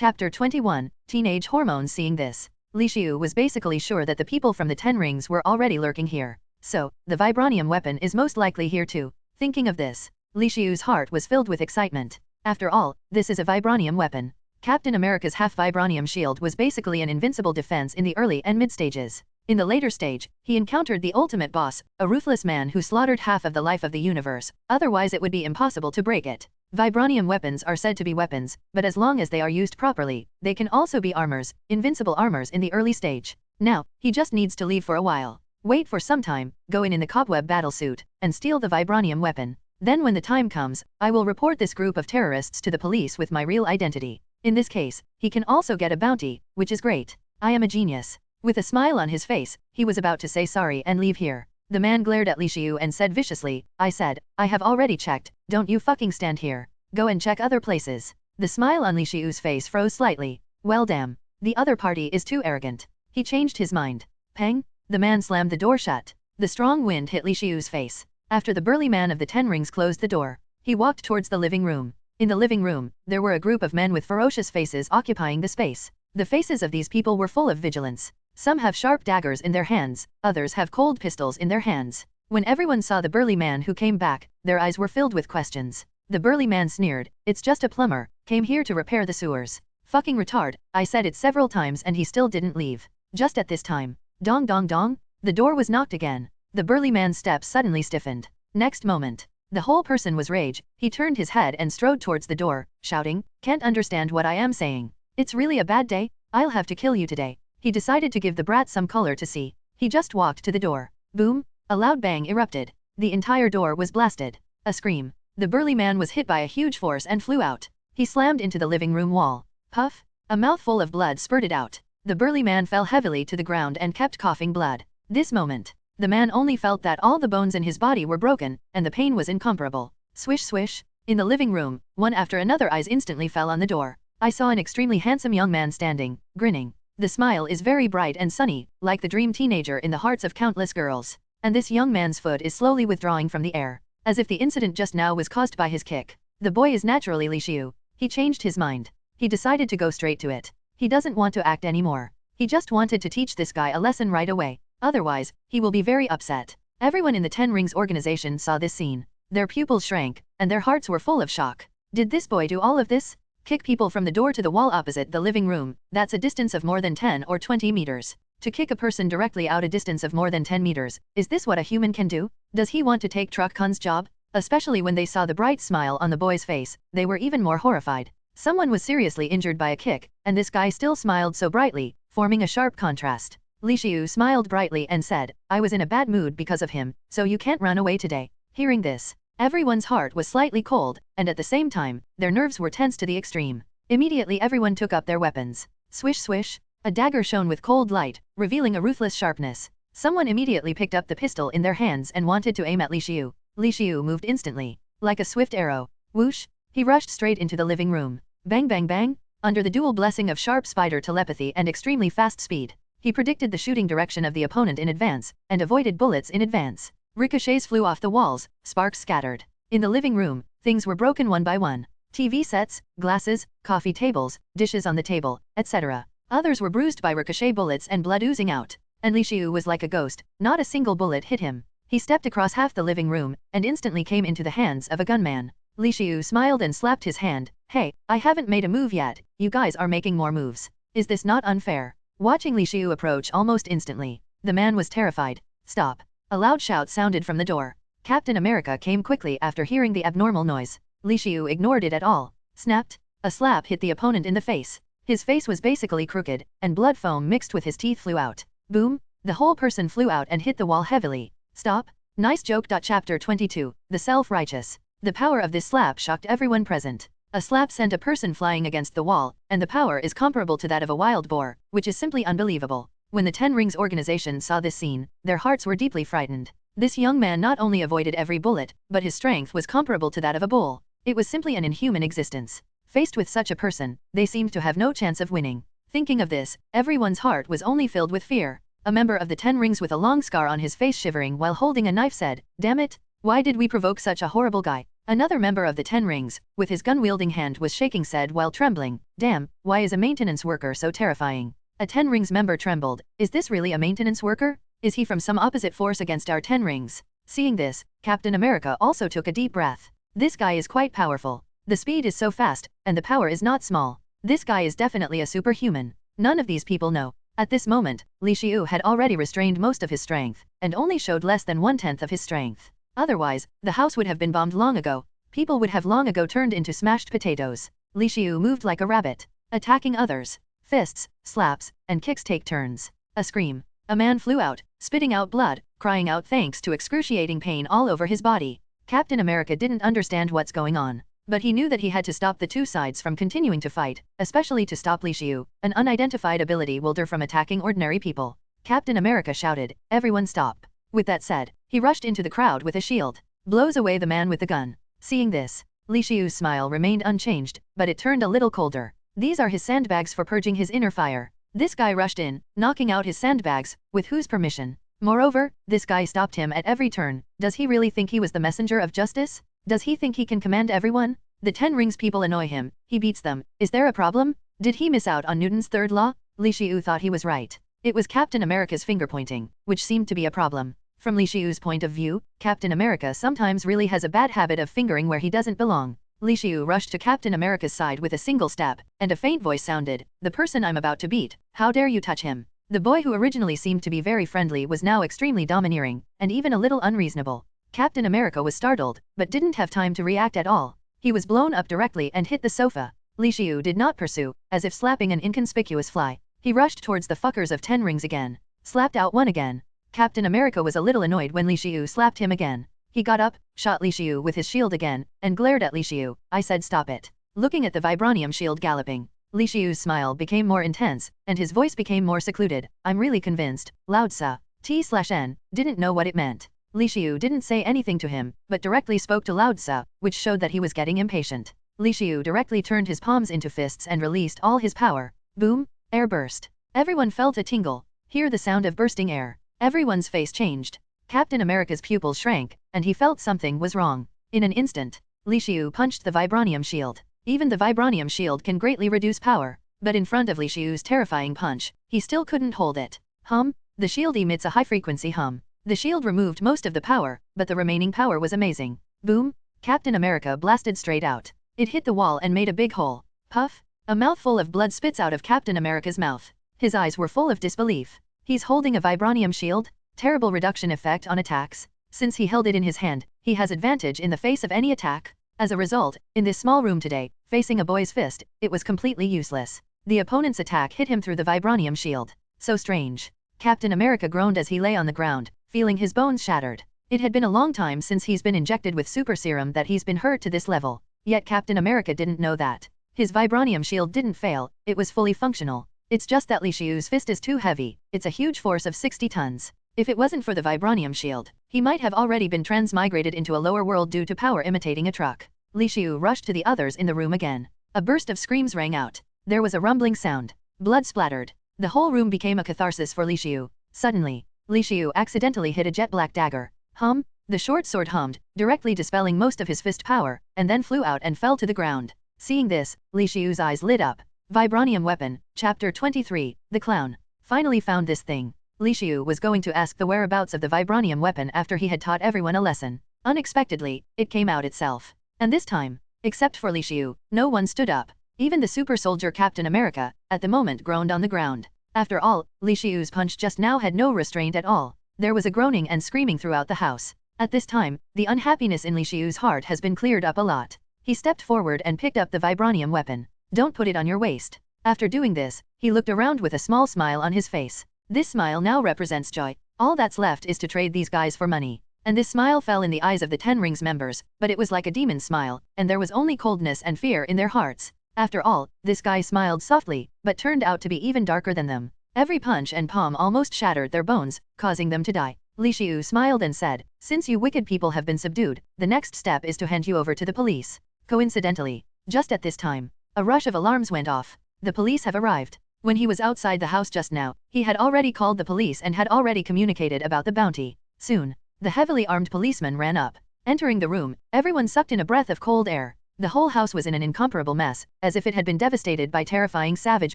Chapter 21, Teenage Hormones. Seeing this, S.H.I.E.L.D was basically sure that the people from the 10 Rings were already lurking here. So, the vibranium weapon is most likely here too. Thinking of this, S.H.I.E.L.D's heart was filled with excitement. After all, this is a vibranium weapon. Captain America's half-vibranium shield was basically an invincible defense in the early and mid-stages. In the later stage, he encountered the ultimate boss, a ruthless man who slaughtered half of the life of the universe, otherwise it would be impossible to break it. Vibranium weapons are said to be weapons, but as long as they are used properly, they can also be armors, invincible armors in the early stage. Now, he just needs to leave for a while. Wait for some time, go in the cobweb battlesuit, and steal the vibranium weapon. Then when the time comes, I will report this group of terrorists to the police with my real identity. In this case, he can also get a bounty, which is great. I am a genius. With a smile on his face, he was about to say sorry and leave here. The man glared at S.H.I.E.L.D and said viciously, I said, I have already checked, don't you fucking stand here. Go and check other places. The smile on S.H.I.E.L.D's face froze slightly. Well damn. The other party is too arrogant. He changed his mind. Pang? The man slammed the door shut. The strong wind hit S.H.I.E.L.D's face. After the burly man of the 10 Rings closed the door, he walked towards the living room. In the living room, there were a group of men with ferocious faces occupying the space. The faces of these people were full of vigilance. Some have sharp daggers in their hands, others have cold pistols in their hands. When everyone saw the burly man who came back, their eyes were filled with questions. The burly man sneered, it's just a plumber, came here to repair the sewers. Fucking retard, I said it several times and he still didn't leave. Just at this time, dong dong dong, the door was knocked again. The burly man's steps suddenly stiffened. Next moment, the whole person was rage. He turned his head and strode towards the door, shouting, can't understand what I am saying. It's really a bad day, I'll have to kill you today. He decided to give the brat some color to see. He just walked to the door. Boom! A loud bang erupted. The entire door was blasted. A scream. The burly man was hit by a huge force and flew out. He slammed into the living room wall. Puff! A mouthful of blood spurted out. The burly man fell heavily to the ground and kept coughing blood. This moment, the man only felt that all the bones in his body were broken, and the pain was incomparable. Swish swish! In the living room, one after another eyes instantly fell on the door. I saw an extremely handsome young man standing, grinning. The smile is very bright and sunny, like the dream teenager in the hearts of countless girls. And this young man's foot is slowly withdrawing from the air, as if the incident just now was caused by his kick. The boy is naturally S.H.I.E.L.D. He changed his mind. He decided to go straight to it. He doesn't want to act anymore. He just wanted to teach this guy a lesson right away. Otherwise, he will be very upset. Everyone in the 10 Rings organization saw this scene. Their pupils shrank, and their hearts were full of shock. Did this boy do all of this? Kick people from the door to the wall opposite the living room, that's a distance of more than 10 or 20 meters. To kick a person directly out a distance of more than 10 meters, is this what a human can do? Does he want to take Truck Khan's job? Especially when they saw the bright smile on the boy's face, they were even more horrified. Someone was seriously injured by a kick, and this guy still smiled so brightly, forming a sharp contrast. S.H.I.E.L.D smiled brightly and said, I was in a bad mood because of him, so you can't run away today. Hearing this, everyone's heart was slightly cold, and at the same time, their nerves were tense to the extreme. Immediately everyone took up their weapons. Swish swish! A dagger shone with cold light, revealing a ruthless sharpness. Someone immediately picked up the pistol in their hands and wanted to aim at S.H.I.E.L.D. S.H.I.E.L.D moved instantly. Like a swift arrow. Whoosh! He rushed straight into the living room. Bang bang bang! Under the dual blessing of sharp spider telepathy and extremely fast speed, he predicted the shooting direction of the opponent in advance, and avoided bullets in advance. Ricochets flew off the walls, sparks scattered. In the living room, things were broken one by one. TV sets, glasses, coffee tables, dishes on the table, etc. Others were bruised by ricochet bullets and blood oozing out. And S.H.I.E.L.D was like a ghost, not a single bullet hit him. He stepped across half the living room, and instantly came into the hands of a gunman. S.H.I.E.L.D smiled and slapped his hand. Hey, I haven't made a move yet, you guys are making more moves. Is this not unfair? Watching S.H.I.E.L.D approach almost instantly, the man was terrified. Stop. A loud shout sounded from the door. Captain America came quickly after hearing the abnormal noise. S.H.I.E.L.D ignored it at all. Snapped. A slap hit the opponent in the face. His face was basically crooked, and blood foam mixed with his teeth flew out. Boom! The whole person flew out and hit the wall heavily. Stop. Nice joke. Chapter 22, The Self-Righteous. The power of this slap shocked everyone present. A slap sent a person flying against the wall, and the power is comparable to that of a wild boar, which is simply unbelievable. When the 10 Rings organization saw this scene, their hearts were deeply frightened. This young man not only avoided every bullet, but his strength was comparable to that of a bull. It was simply an inhuman existence. Faced with such a person, they seemed to have no chance of winning. Thinking of this, everyone's heart was only filled with fear. A member of the 10 Rings with a long scar on his face shivering while holding a knife said, damn it, why did we provoke such a horrible guy? Another member of the Ten Rings, with his gun-wielding hand was shaking, said while trembling, "Damn, why is a maintenance worker so terrifying?" A Ten Rings member trembled. "Is this really a maintenance worker? Is he from some opposite force against our Ten Rings?" Seeing this, Captain America also took a deep breath. This guy is quite powerful. The speed is so fast, and the power is not small. This guy is definitely a superhuman. None of these people know. At this moment, Li Xiu had already restrained most of his strength, and only showed less than 1/10 of his strength. Otherwise, the house would have been bombed long ago. People would have long ago turned into smashed potatoes. Li Xiu moved like a rabbit, attacking others. Fists, slaps, and kicks take turns. A scream. A man flew out, spitting out blood, crying out thanks to excruciating pain all over his body. Captain America didn't understand what's going on, but he knew that he had to stop the two sides from continuing to fight, especially to stop Li Xiu, an unidentified ability wielder, from attacking ordinary people. Captain America shouted, "Everyone stop." With that said, he rushed into the crowd with a shield. Blows away the man with the gun. Seeing this, Li Xiu's smile remained unchanged, but it turned a little colder. These are his sandbags for purging his inner fire. This guy rushed in, knocking out his sandbags, with whose permission? Moreover, this guy stopped him at every turn. Does he really think he was the messenger of justice? Does he think he can command everyone? The Ten Rings people annoy him, he beats them. Is there a problem? Did he miss out on Newton's third law? Li Xiu thought he was right. It was Captain America's finger pointing, which seemed to be a problem. From Li Xiu's point of view, Captain America sometimes really has a bad habit of fingering where he doesn't belong. Li Xiu rushed to Captain America's side with a single step, and a faint voice sounded, "The person I'm about to beat, how dare you touch him?" The boy, who originally seemed to be very friendly, was now extremely domineering, and even a little unreasonable. Captain America was startled, but didn't have time to react at all. He was blown up directly and hit the sofa. Li Xiu did not pursue, as if slapping an inconspicuous fly. He rushed towards the fuckers of Ten Rings again. Slapped out one again. Captain America was a little annoyed when Li Xiu slapped him again. He got up, shot Li Xiu with his shield again, and glared at Li Xiu. "I said stop it." Looking at the vibranium shield galloping, Li Xiu's smile became more intense, and his voice became more secluded. "I'm really convinced, Lao-Tzu, T/N, didn't know what it meant." Li Xiu didn't say anything to him, but directly spoke to Lao-Tzu, which showed that he was getting impatient. Li Xiu directly turned his palms into fists and released all his power. Boom! Air burst. Everyone felt a tingle. Hear the sound of bursting air. Everyone's face changed. Captain America's pupils shrank, and he felt something was wrong. In an instant, Li Xiu punched the vibranium shield. Even the vibranium shield can greatly reduce power, but in front of Li Xiu's terrifying punch, he still couldn't hold it. Hum! The shield emits a high-frequency hum. The shield removed most of the power, but the remaining power was amazing. Boom! Captain America blasted straight out. It hit the wall and made a big hole. Puff! A mouthful of blood spits out of Captain America's mouth. His eyes were full of disbelief. He's holding a vibranium shield? Terrible reduction effect on attacks. Since he held it in his hand, he has advantage in the face of any attack. As a result, in this small room today, facing a boy's fist, it was completely useless. The opponent's attack hit him through the vibranium shield. So strange. Captain America groaned as he lay on the ground, feeling his bones shattered. It had been a long time since he's been injected with super serum that he's been hurt to this level. Yet Captain America didn't know that. His vibranium shield didn't fail, it was fully functional. It's just that Li Xiu's fist is too heavy. It's a huge force of 60 tons. If it wasn't for the vibranium shield, he might have already been transmigrated into a lower world due to power imitating a truck. Li Xiu rushed to the others in the room again. A burst of screams rang out. There was a rumbling sound. Blood splattered. The whole room became a catharsis for Li Xiu. Suddenly, Li Xiu accidentally hit a jet black dagger. Hum! The short sword hummed, directly dispelling most of his fist power, and then flew out and fell to the ground. Seeing this, Li Xiu's eyes lit up. Vibranium weapon, Chapter 23, The Clown. Finally found this thing. Li Xiu was going to ask the whereabouts of the vibranium weapon after he had taught everyone a lesson. Unexpectedly, it came out itself. And this time, except for Li Xiu, no one stood up. Even the super soldier Captain America, at the moment, groaned on the ground. After all, Li Xiu's punch just now had no restraint at all. There was a groaning and screaming throughout the house. At this time, the unhappiness in Li Xiu's heart has been cleared up a lot. He stepped forward and picked up the vibranium weapon. "Don't put it on your waist." After doing this, he looked around with a small smile on his face. This smile now represents joy. All that's left is to trade these guys for money. And this smile fell in the eyes of the Ten Rings members, but it was like a demon smile, and there was only coldness and fear in their hearts. After all, this guy smiled softly, but turned out to be even darker than them. Every punch and palm almost shattered their bones, causing them to die. Li Xiu smiled and said, "Since you wicked people have been subdued, the next step is to hand you over to the police." Coincidentally, just at this time, a rush of alarms went off. The police have arrived. When he was outside the house just now, he had already called the police and had already communicated about the bounty. Soon, the heavily armed policeman ran up. Entering the room, everyone sucked in a breath of cold air. The whole house was in an incomparable mess, as if it had been devastated by terrifying savage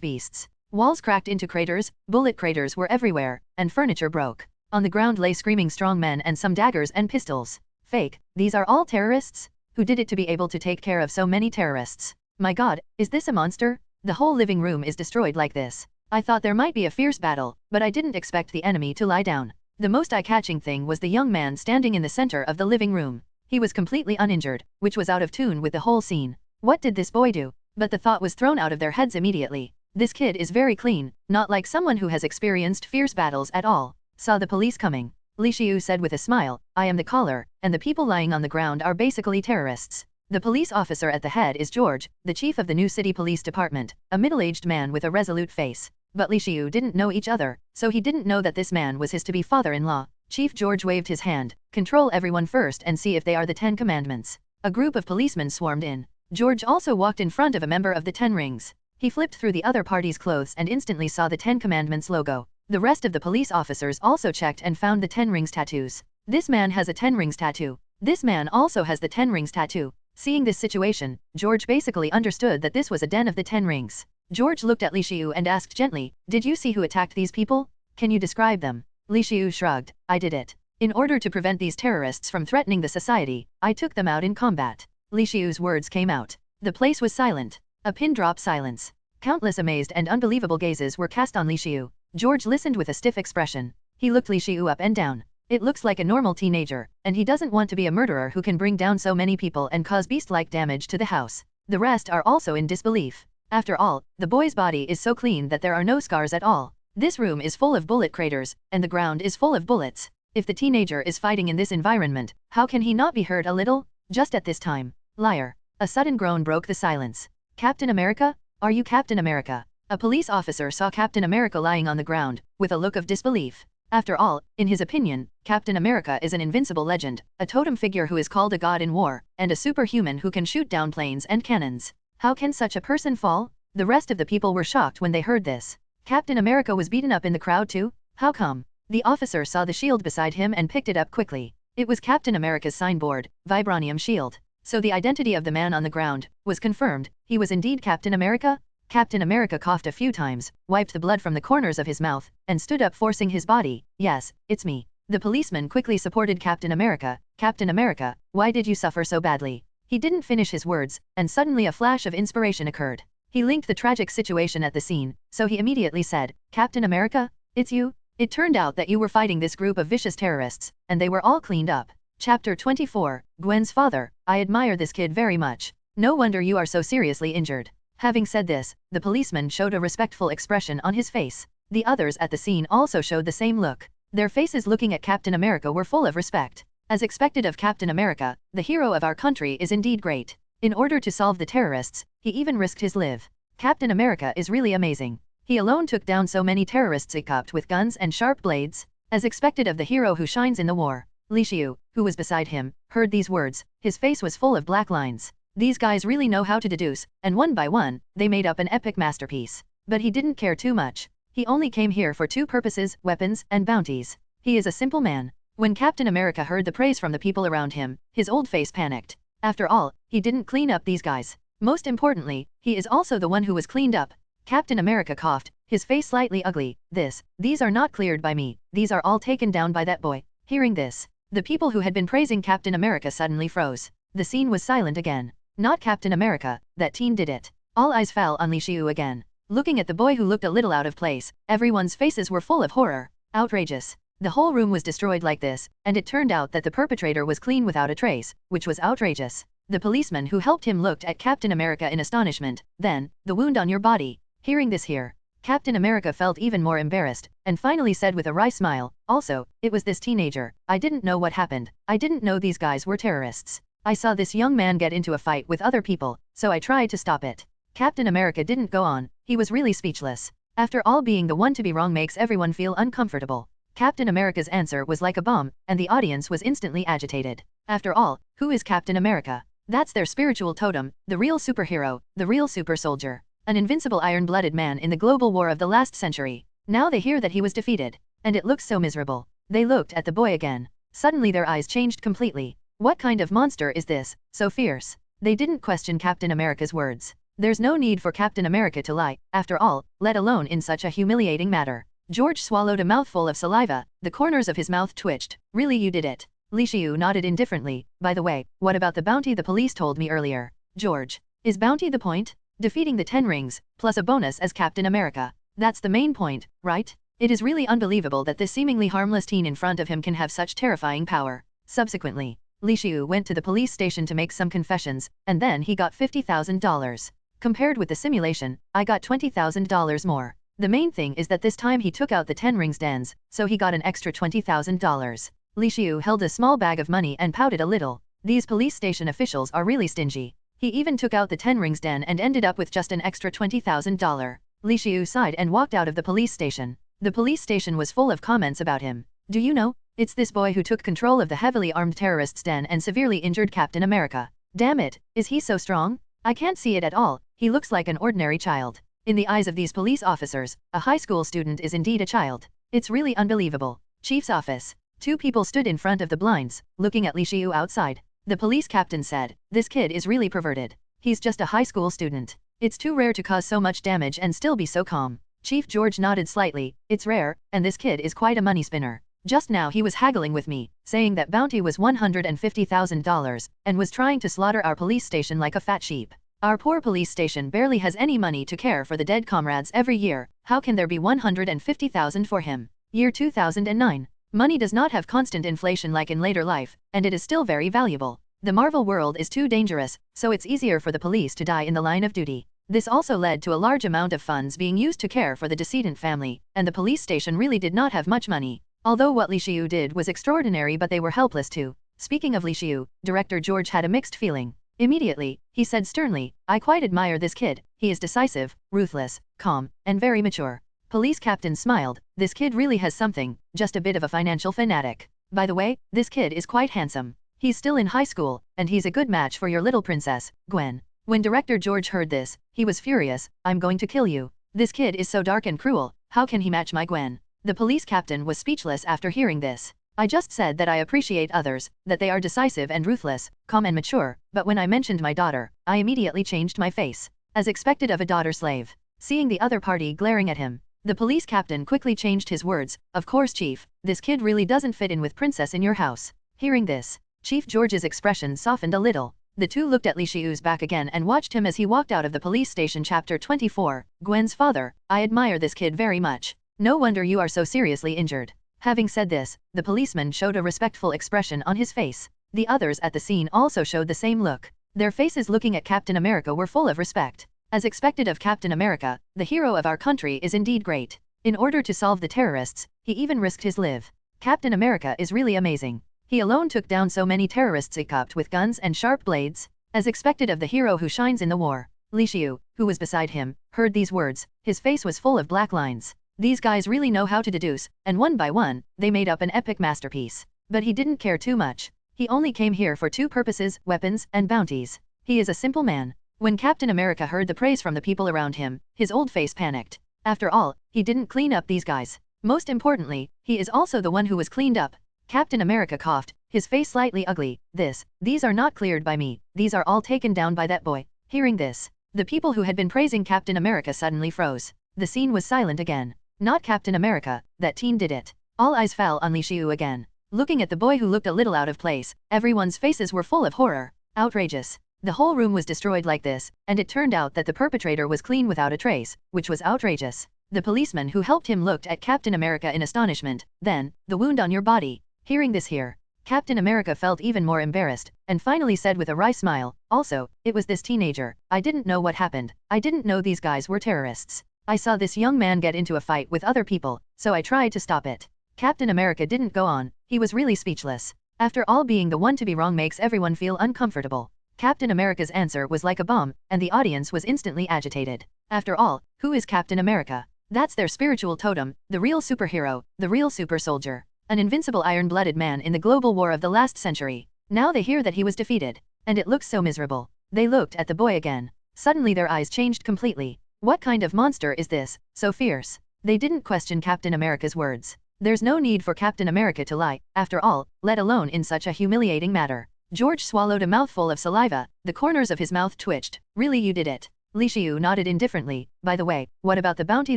beasts. Walls cracked into craters, bullet craters were everywhere, and furniture broke. On the ground lay screaming strong men and some daggers and pistols. Fake, these are all terrorists? Who did it to be able to take care of so many terrorists? My god, is this a monster? The whole living room is destroyed like this. I thought there might be a fierce battle, but I didn't expect the enemy to lie down. The most eye-catching thing was the young man standing in the center of the living room. He was completely uninjured, which was out of tune with the whole scene. What did this boy do? But the thought was thrown out of their heads immediately. This kid is very clean, not like someone who has experienced fierce battles at all. Saw the police coming. Li-Xiu said with a smile, I am the caller, and the people lying on the ground are basically terrorists. The police officer at the head is George, the chief of the new city police department, a middle-aged man with a resolute face. But Li-Xiu didn't know each other, so he didn't know that this man was his to-be father-in-law. Chief George waved his hand. Control everyone first and see if they are the 10 commandments. A group of policemen swarmed in. George also walked in front of a member of the 10 rings. He flipped through the other party's clothes and instantly saw the 10 commandments logo. The rest of the police officers also checked and found the 10 rings tattoos. This man has a 10 rings tattoo. This man also has the 10 rings tattoo. Seeing this situation, George basically understood that this was a den of the 10 rings. George looked at Li-Xiu and asked gently, did you see who attacked these people? Can you describe them? Li-Xiu shrugged, I did it. In order to prevent these terrorists from threatening the society, I took them out in combat. Li-Xiu's words came out. The place was silent. A pin-drop silence. Countless amazed and unbelievable gazes were cast on Li-Xiu. George listened with a stiff expression. He looked Li-Xiu up and down. It looks like a normal teenager, and he doesn't want to be a murderer who can bring down so many people and cause beast-like damage to the house. The rest are also in disbelief. After all, the boy's body is so clean that there are no scars at all. This room is full of bullet craters, and the ground is full of bullets. If the teenager is fighting in this environment, how can he not be hurt a little? Just at this time. Liar. A sudden groan broke the silence. Captain America? Are you Captain America? A police officer saw Captain America lying on the ground, with a look of disbelief. After all, in his opinion, Captain America is an invincible legend, a totem figure who is called a god in war, and a superhuman who can shoot down planes and cannons. How can such a person fall? The rest of the people were shocked when they heard this. Captain America was beaten up in the crowd too? How come? The officer saw the shield beside him and picked it up quickly. It was Captain America's signboard, Vibranium Shield. So the identity of the man on the ground was confirmed. He was indeed Captain America? Captain America coughed a few times, wiped the blood from the corners of his mouth, and stood up forcing his body. Yes, it's me. The policeman quickly supported Captain America. Captain America, why did you suffer so badly? He didn't finish his words, and suddenly a flash of inspiration occurred. He linked the tragic situation at the scene, so he immediately said, Captain America? It's you? It turned out that you were fighting this group of vicious terrorists, and they were all cleaned up. Chapter 24, Gwen's father. I admire this kid very much. No wonder you are so seriously injured. Having said this, the policeman showed a respectful expression on his face. The others at the scene also showed the same look. Their faces looking at Captain America were full of respect. As expected of Captain America, the hero of our country is indeed great. In order to solve the terrorists, he even risked his life. Captain America is really amazing. He alone took down so many terrorists equipped with guns and sharp blades. As expected of the hero who shines in the war. Li-Xiu, who was beside him, heard these words. His face was full of black lines. These guys really know how to deduce, and one by one, they made up an epic masterpiece. But he didn't care too much. He only came here for two purposes, weapons and bounties. He is a simple man. When Captain America heard the praise from the people around him, his old face panicked. After all, he didn't clean up these guys. Most importantly, he is also the one who was cleaned up. Captain America coughed, his face slightly ugly. These are not cleared by me, these are all taken down by that boy. Hearing this, the people who had been praising Captain America suddenly froze. The scene was silent again. Not Captain America, that teen did it. All eyes fell on Li-Xiu again. Looking at the boy who looked a little out of place, everyone's faces were full of horror. Outrageous. The whole room was destroyed like this, and it turned out that the perpetrator was clean without a trace, which was outrageous. The policeman who helped him looked at Captain America in astonishment. Then, the wound on your body. Hearing this here, Captain America felt even more embarrassed, and finally said with a wry smile, also, it was this teenager. I didn't know what happened. I didn't know these guys were terrorists. I saw this young man get into a fight with other people, so I tried to stop it. Captain America didn't go on. He was really speechless. After all, being the one to be wrong makes everyone feel uncomfortable. Captain America's answer was like a bomb, and the audience was instantly agitated. After all, who is Captain America? That's their spiritual totem, the real superhero, the real super soldier. An invincible iron-blooded man in the global war of the last century. Now they hear that he was defeated. And it looks so miserable. They looked at the boy again. Suddenly their eyes changed completely. What kind of monster is this, so fierce? They didn't question Captain America's words. There's no need for Captain America to lie, after all, let alone in such a humiliating matter. George swallowed a mouthful of saliva, the corners of his mouth twitched. Really, you did it? Li-Shiu nodded indifferently. By the way, what about the bounty the police told me earlier? George, is bounty the point? Defeating the 10 rings, plus a bonus as Captain America. That's the main point, right? It is really unbelievable that this seemingly harmless teen in front of him can have such terrifying power. Subsequently, Li-Shiu went to the police station to make some confessions, and then he got $50,000. Compared with the simulation, I got $20,000 more. The main thing is that this time he took out the 10 rings dens, so he got an extra $20,000. Li-Shiu held a small bag of money and pouted a little. These police station officials are really stingy. He even took out the 10 rings den and ended up with just an extra $20,000. Li-Shiu sighed and walked out of the police station. The police station was full of comments about him. Do you know? It's this boy who took control of the heavily armed terrorists' den and severely injured Captain America. Damn it, is he so strong? I can't see it at all, he looks like an ordinary child. In the eyes of these police officers, a high school student is indeed a child. It's really unbelievable. Chief's office. 2 people stood in front of the blinds, looking at Li-Shiu outside. The police captain said, "This kid is really perverted. He's just a high school student. It's too rare to cause so much damage and still be so calm." Chief George nodded slightly. "It's rare, and this kid is quite a money spinner. Just now he was haggling with me, saying that bounty was $150,000, and was trying to slaughter our police station like a fat sheep. Our poor police station barely has any money to care for the dead comrades every year. How can there be $150,000 for him? Year 2009. Money does not have constant inflation like in later life, and it is still very valuable. The Marvel world is too dangerous, so it's easier for the police to die in the line of duty." This also led to a large amount of funds being used to care for the decedent family, and the police station really did not have much money. Although what Li-Shiu did was extraordinary, but they were helpless too. Speaking of Li-Shiu, Director George had a mixed feeling. Immediately, he said sternly, "I quite admire this kid. He is decisive, ruthless, calm, and very mature." Police captain smiled. "This kid really has something, just a bit of a financial fanatic. By the way, this kid is quite handsome. He's still in high school, and he's a good match for your little princess, Gwen." When Director George heard this, he was furious. "I'm going to kill you. This kid is so dark and cruel, how can he match my Gwen?" The police captain was speechless after hearing this. "I just said that I appreciate others, that they are decisive and ruthless, calm and mature, but when I mentioned my daughter, I immediately changed my face. As expected of a daughter slave." Seeing the other party glaring at him, the police captain quickly changed his words. "Of course, Chief, this kid really doesn't fit in with princess in your house." Hearing this, Chief George's expression softened a little. The two looked at Li-Shiu's back again and watched him as he walked out of the police station. Chapter 24, Gwen's father. "I admire this kid very much. No wonder you are so seriously injured." Having said this, the policeman showed a respectful expression on his face. The others at the scene also showed the same look. Their faces looking at Captain America were full of respect. As expected of Captain America, the hero of our country is indeed great. In order to solve the terrorists, he even risked his life. Captain America is really amazing. He alone took down so many terrorists equipped with guns and sharp blades. As expected of the hero who shines in the war. Li-Shiu, who was beside him, heard these words. His face was full of black lines. These guys really know how to deduce, and one by one, they made up an epic masterpiece. But he didn't care too much. He only came here for 2 purposes, weapons and bounties. He is a simple man. When Captain America heard the praise from the people around him, his old face panicked. After all, he didn't clean up these guys. Most importantly, he is also the one who was cleaned up. Captain America coughed, his face slightly ugly. These are not cleared by me, these are all taken down by that boy." Hearing this, the people who had been praising Captain America suddenly froze. The scene was silent again. Not Captain America, that teen did it. All eyes fell on Li-Shiu again. Looking at the boy who looked a little out of place, everyone's faces were full of horror. Outrageous. The whole room was destroyed like this, and it turned out that the perpetrator was clean without a trace, which was outrageous. The policeman who helped him looked at Captain America in astonishment. Then, "The wound on your body." Hearing this here, Captain America felt even more embarrassed, and finally said with a wry smile, "Also, it was this teenager. I didn't know what happened. I didn't know these guys were terrorists. I saw this young man get into a fight with other people, so I tried to stop it." Captain America didn't go on. He was really speechless. After all, being the one to be wrong makes everyone feel uncomfortable. Captain America's answer was like a bomb, and the audience was instantly agitated. After all, who is Captain America? That's their spiritual totem, the real superhero, the real super soldier. An invincible iron-blooded man in the global war of the last century. Now they hear that he was defeated. And it looks so miserable. They looked at the boy again. Suddenly their eyes changed completely. What kind of monster is this, so fierce? They didn't question Captain America's words. There's no need for Captain America to lie, after all, let alone in such a humiliating matter. George swallowed a mouthful of saliva, the corners of his mouth twitched. Really, you did it? Li Xiu nodded indifferently. By the way, what about the bounty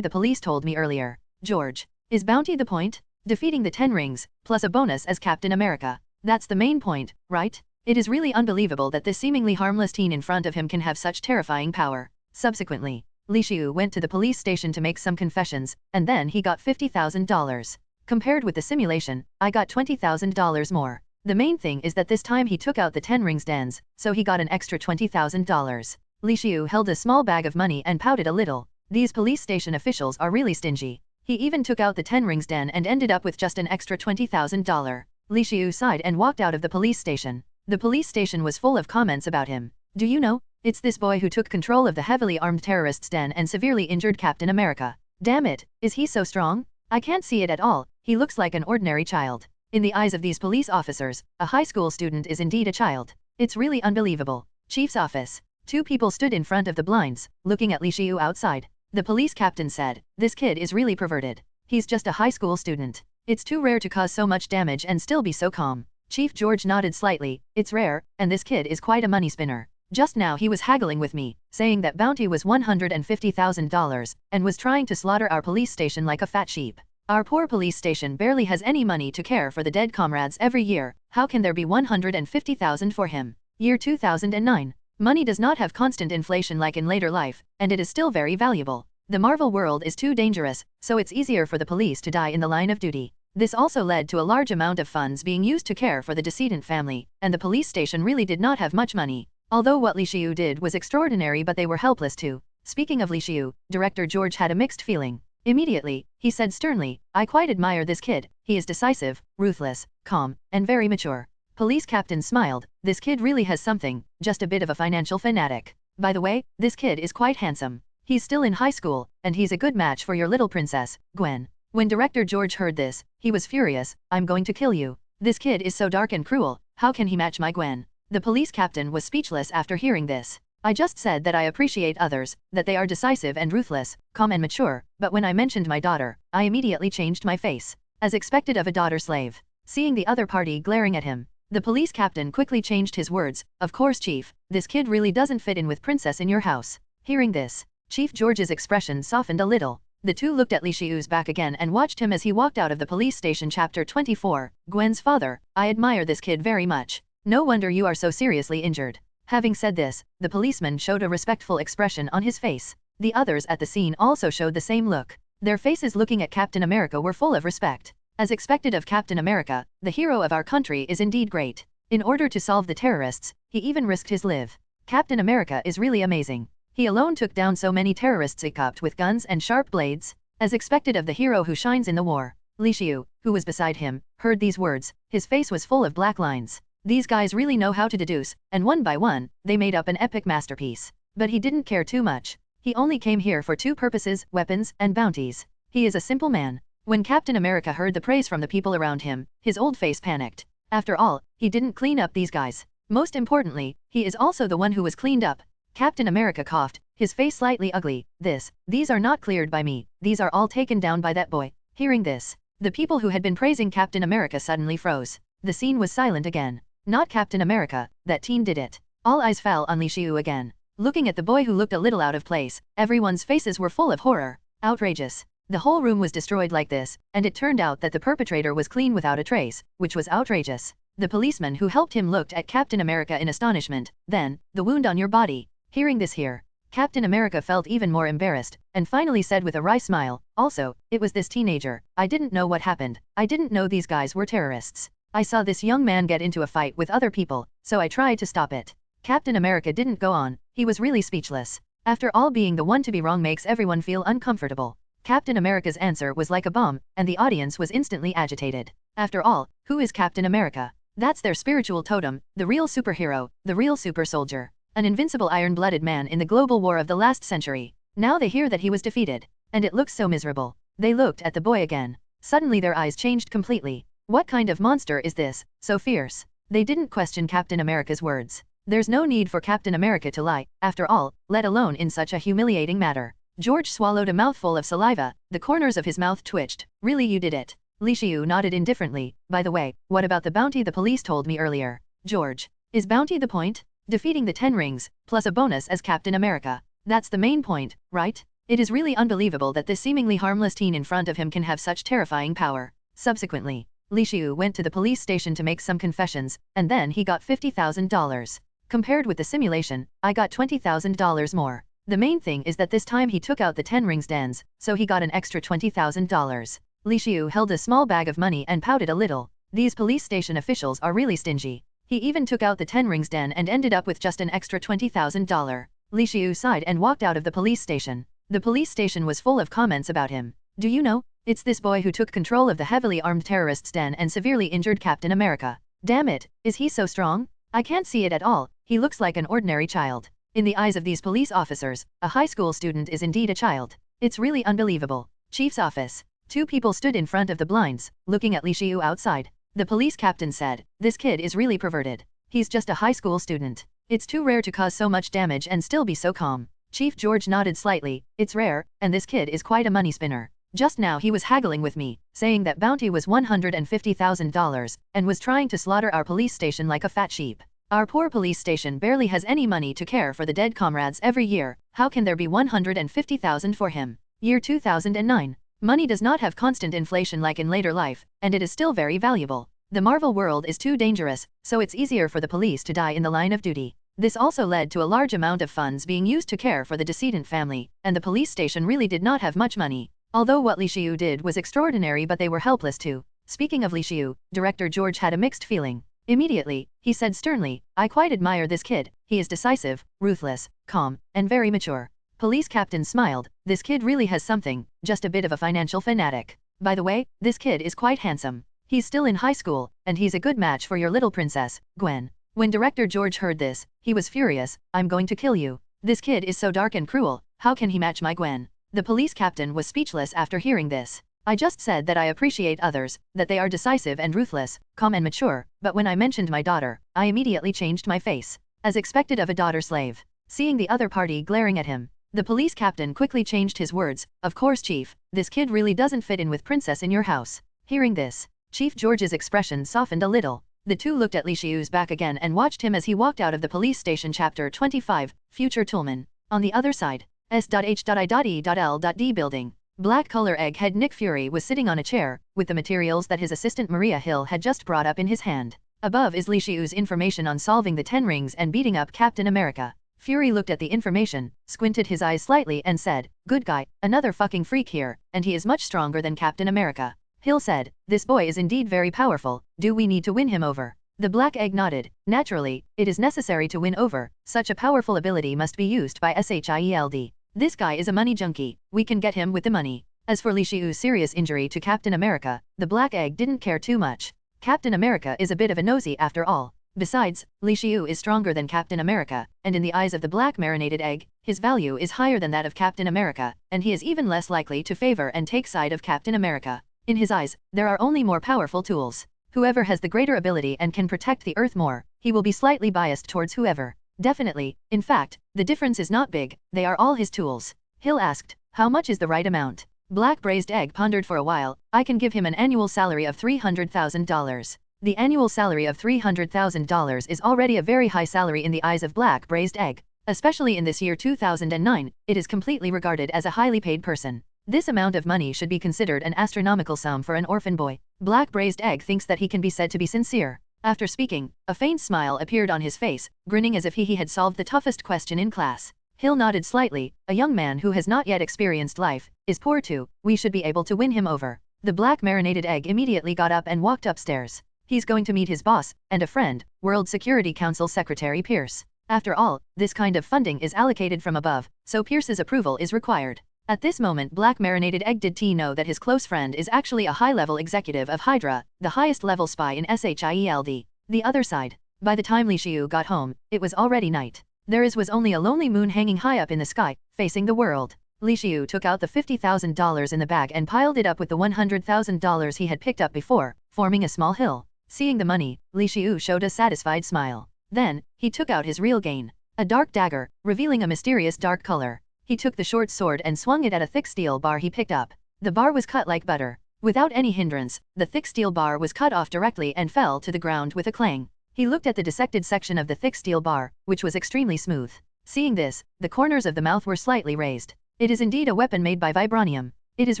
the police told me earlier? George. Is bounty the point? Defeating the 10 rings, plus a bonus as Captain America. That's the main point, right? It is really unbelievable that this seemingly harmless teen in front of him can have such terrifying power. Subsequently, Li Xiu went to the police station to make some confessions, and then he got $50,000. Compared with the simulation, I got $20,000 more. The main thing is that this time he took out the 10 rings dens, so he got an extra $20,000. Li Xiu held a small bag of money and pouted a little. These police station officials are really stingy. He even took out the 10 rings den and ended up with just an extra $20,000. Li Xiu sighed and walked out of the police station. The police station was full of comments about him. Do you know? It's this boy who took control of the heavily armed terrorists' den and severely injured Captain America. Damn it, is he so strong? I can't see it at all. He looks like an ordinary child. In the eyes of these police officers, a high school student is indeed a child. It's really unbelievable. Chief's office. 2 people stood in front of the blinds, looking at Li Xiu outside. The police captain said, "This kid is really perverted. He's just a high school student. It's too rare to cause so much damage and still be so calm." Chief George nodded slightly. "It's rare, and this kid is quite a money spinner. Just now he was haggling with me, saying that bounty was $150,000, and was trying to slaughter our police station like a fat sheep. Our poor police station barely has any money to care for the dead comrades every year. How can there be $150,000 for him? Year 2009. Money does not have constant inflation like in later life, and it is still very valuable. The Marvel world is too dangerous, so it's easier for the police to die in the line of duty." This also led to a large amount of funds being used to care for the decedent family, and the police station really did not have much money. Although what Li Xiu did was extraordinary, but they were helpless too. Speaking of Li Xiu, Director George had a mixed feeling. Immediately, he said sternly, "I quite admire this kid. He is decisive, ruthless, calm, and very mature." Police captain smiled. "This kid really has something, just a bit of a financial fanatic. By the way, this kid is quite handsome. He's still in high school, and he's a good match for your little princess, Gwen." When Director George heard this, he was furious. "I'm going to kill you. This kid is so dark and cruel. How can he match my Gwen?" The police captain was speechless after hearing this. "I just said that I appreciate others, that they are decisive and ruthless, calm and mature, but when I mentioned my daughter, I immediately changed my face. As expected of a daughter slave." Seeing the other party glaring at him, the police captain quickly changed his words. "Of course, Chief, this kid really doesn't fit in with princess in your house." Hearing this, Chief George's expression softened a little. The two looked at Li Xiu's back again and watched him as he walked out of the police station. Chapter 24, Gwen's father. "I admire this kid very much. No wonder you are so seriously injured." Having said this, the policeman showed a respectful expression on his face. The others at the scene also showed the same look. Their faces looking at Captain America were full of respect. As expected of Captain America, the hero of our country is indeed great. In order to solve the terrorists, he even risked his life. Captain America is really amazing. He alone took down so many terrorists equipped with guns and sharp blades. As expected of the hero who shines in the war. Li Xiu, who was beside him, heard these words. His face was full of black lines. These guys really know how to deduce, and one by one, they made up an epic masterpiece. But he didn't care too much. He only came here for 2 purposes, weapons and bounties. He is a simple man. When Captain America heard the praise from the people around him, his old face panicked. After all, he didn't clean up these guys. Most importantly, he is also the one who was cleaned up. Captain America coughed, his face slightly ugly. These are not cleared by me. These are all taken down by that boy." Hearing this, the people who had been praising Captain America suddenly froze. The scene was silent again. Not Captain America, that teen did it. All eyes fell on Li Xiu again. Looking at the boy who looked a little out of place, everyone's faces were full of horror. Outrageous. The whole room was destroyed like this, and it turned out that the perpetrator was clean without a trace, which was outrageous. The policeman who helped him looked at Captain America in astonishment. Then, "The wound on your body." Hearing this here, Captain America felt even more embarrassed, and finally said with a wry smile, "Also, it was this teenager. I didn't know what happened. I didn't know these guys were terrorists. I saw this young man get into a fight with other people, so I tried to stop it." Captain America didn't go on. He was really speechless. After all, being the one to be wrong makes everyone feel uncomfortable. Captain America's answer was like a bomb, and the audience was instantly agitated. After all, who is Captain America? That's their spiritual totem, the real superhero, the real super soldier. An invincible iron-blooded man in the global war of the last century. Now they hear that he was defeated. And it looks so miserable. They looked at the boy again. Suddenly their eyes changed completely. What kind of monster is this, so fierce? They didn't question Captain America's words. There's no need for Captain America to lie, after all, let alone in such a humiliating matter. George swallowed a mouthful of saliva, the corners of his mouth twitched. "Really, you did it?" Li Xiu nodded indifferently. "By the way, what about the bounty the police told me earlier?" George. Is bounty the point? Defeating the 10 rings, plus a bonus as Captain America. That's the main point, right? It is really unbelievable that this seemingly harmless teen in front of him can have such terrifying power. Subsequently, Li Xiu went to the police station to make some confessions, and then he got $50,000. Compared with the simulation, I got $20,000 more. The main thing is that this time he took out the 10 rings dens, so he got an extra $20,000. Li Xiu held a small bag of money and pouted a little. These police station officials are really stingy. He even took out the 10 rings den and ended up with just an extra $20,000. Li Xiu sighed and walked out of the police station. The police station was full of comments about him. Do you know? It's this boy who took control of the heavily armed terrorists' den and severely injured Captain America. Damn it, is he so strong? I can't see it at all, he looks like an ordinary child. In the eyes of these police officers, a high school student is indeed a child. It's really unbelievable. Chief's office. 2 people stood in front of the blinds, looking at Li Xiu outside. The police captain said, "This kid is really perverted. He's just a high school student. It's too rare to cause so much damage and still be so calm." Chief George nodded slightly. "It's rare, and this kid is quite a money spinner. Just now he was haggling with me, saying that bounty was $150,000, and was trying to slaughter our police station like a fat sheep. Our poor police station barely has any money to care for the dead comrades every year. How can there be $150,000 for him? Year 2009. Money does not have constant inflation like in later life, and it is still very valuable. The Marvel world is too dangerous, so it's easier for the police to die in the line of duty." This also led to a large amount of funds being used to care for the decedent family, and the police station really did not have much money. Although what Li Xiu did was extraordinary, but they were helpless too. Speaking of Li Xiu, Director George had a mixed feeling. Immediately, he said sternly, "I quite admire this kid. He is decisive, ruthless, calm, and very mature." Police captain smiled. "This kid really has something, just a bit of a financial fanatic. By the way, this kid is quite handsome. He's still in high school, and he's a good match for your little princess, Gwen." When Director George heard this, he was furious. "I'm going to kill you. This kid is so dark and cruel, how can he match my Gwen?" The police captain was speechless after hearing this. "I just said that I appreciate others, that they are decisive and ruthless, calm and mature, but when I mentioned my daughter, I immediately changed my face. As expected of a daughter slave." Seeing the other party glaring at him, the police captain quickly changed his words. "Of course, Chief, this kid really doesn't fit in with princess in your house." Hearing this, Chief George's expression softened a little. The two looked at Li Xiu's back again and watched him as he walked out of the police station. Chapter 25, Future Toolman. On the other side, S.H.I.E.L.D building. Black color egghead Nick Fury was sitting on a chair, with the materials that his assistant Maria Hill had just brought up in his hand. Above is Li Xiu's information on solving the 10 rings and beating up Captain America. Fury looked at the information, squinted his eyes slightly and said, "Good guy, another fucking freak here, and he is much stronger than Captain America." Hill said, "This boy is indeed very powerful. Do we need to win him over?" The black egg nodded. "Naturally, it is necessary to win over. Such a powerful ability must be used by S.H.I.E.L.D. This guy is a money junkie. We can get him with the money." As for Li Xiu's serious injury to Captain America, the black egg didn't care too much. Captain America is a bit of a nosy after all. Besides, Li Xiu is stronger than Captain America, and in the eyes of the black marinated egg, his value is higher than that of Captain America, and he is even less likely to favor and take side of Captain America. In his eyes, there are only more powerful tools. Whoever has the greater ability and can protect the Earth more, he will be slightly biased towards whoever. Definitely, in fact, the difference is not big, they are all his tools. Hill asked, "How much is the right amount?" Black braised egg pondered for a while. "I can give him an annual salary of $300,000. The annual salary of $300,000 is already a very high salary in the eyes of black braised egg. Especially in this year 2009, it is completely regarded as a highly paid person. This amount of money should be considered an astronomical sum for an orphan boy." Black braised egg thinks that he can be said to be sincere. After speaking, a faint smile appeared on his face, grinning as if he had solved the toughest question in class. Hill nodded slightly. "A young man who has not yet experienced life is poor too. We should be able to win him over." The black marinated egg immediately got up and walked upstairs. He's going to meet his boss and a friend, World Security Council Secretary Pierce. After all, this kind of funding is allocated from above, so Pierce's approval is required. At this moment, black marinated egg did he know that his close friend is actually a high-level executive of Hydra, the highest level spy in S.H.I.E.L.D. The other side. By the time Li Xiu got home, it was already night. There was only a lonely moon hanging high up in the sky, facing the world. Li Xiu took out the $50,000 in the bag and piled it up with the $100,000 he had picked up before, forming a small hill. Seeing the money, Li Xiu showed a satisfied smile. Then, he took out his real gain. A dark dagger, revealing a mysterious dark color. He took the short sword and swung it at a thick steel bar he picked up. The bar was cut like butter. Without any hindrance, the thick steel bar was cut off directly and fell to the ground with a clang. He looked at the dissected section of the thick steel bar, which was extremely smooth. Seeing this, the corners of the mouth were slightly raised. It is indeed a weapon made by vibranium. It is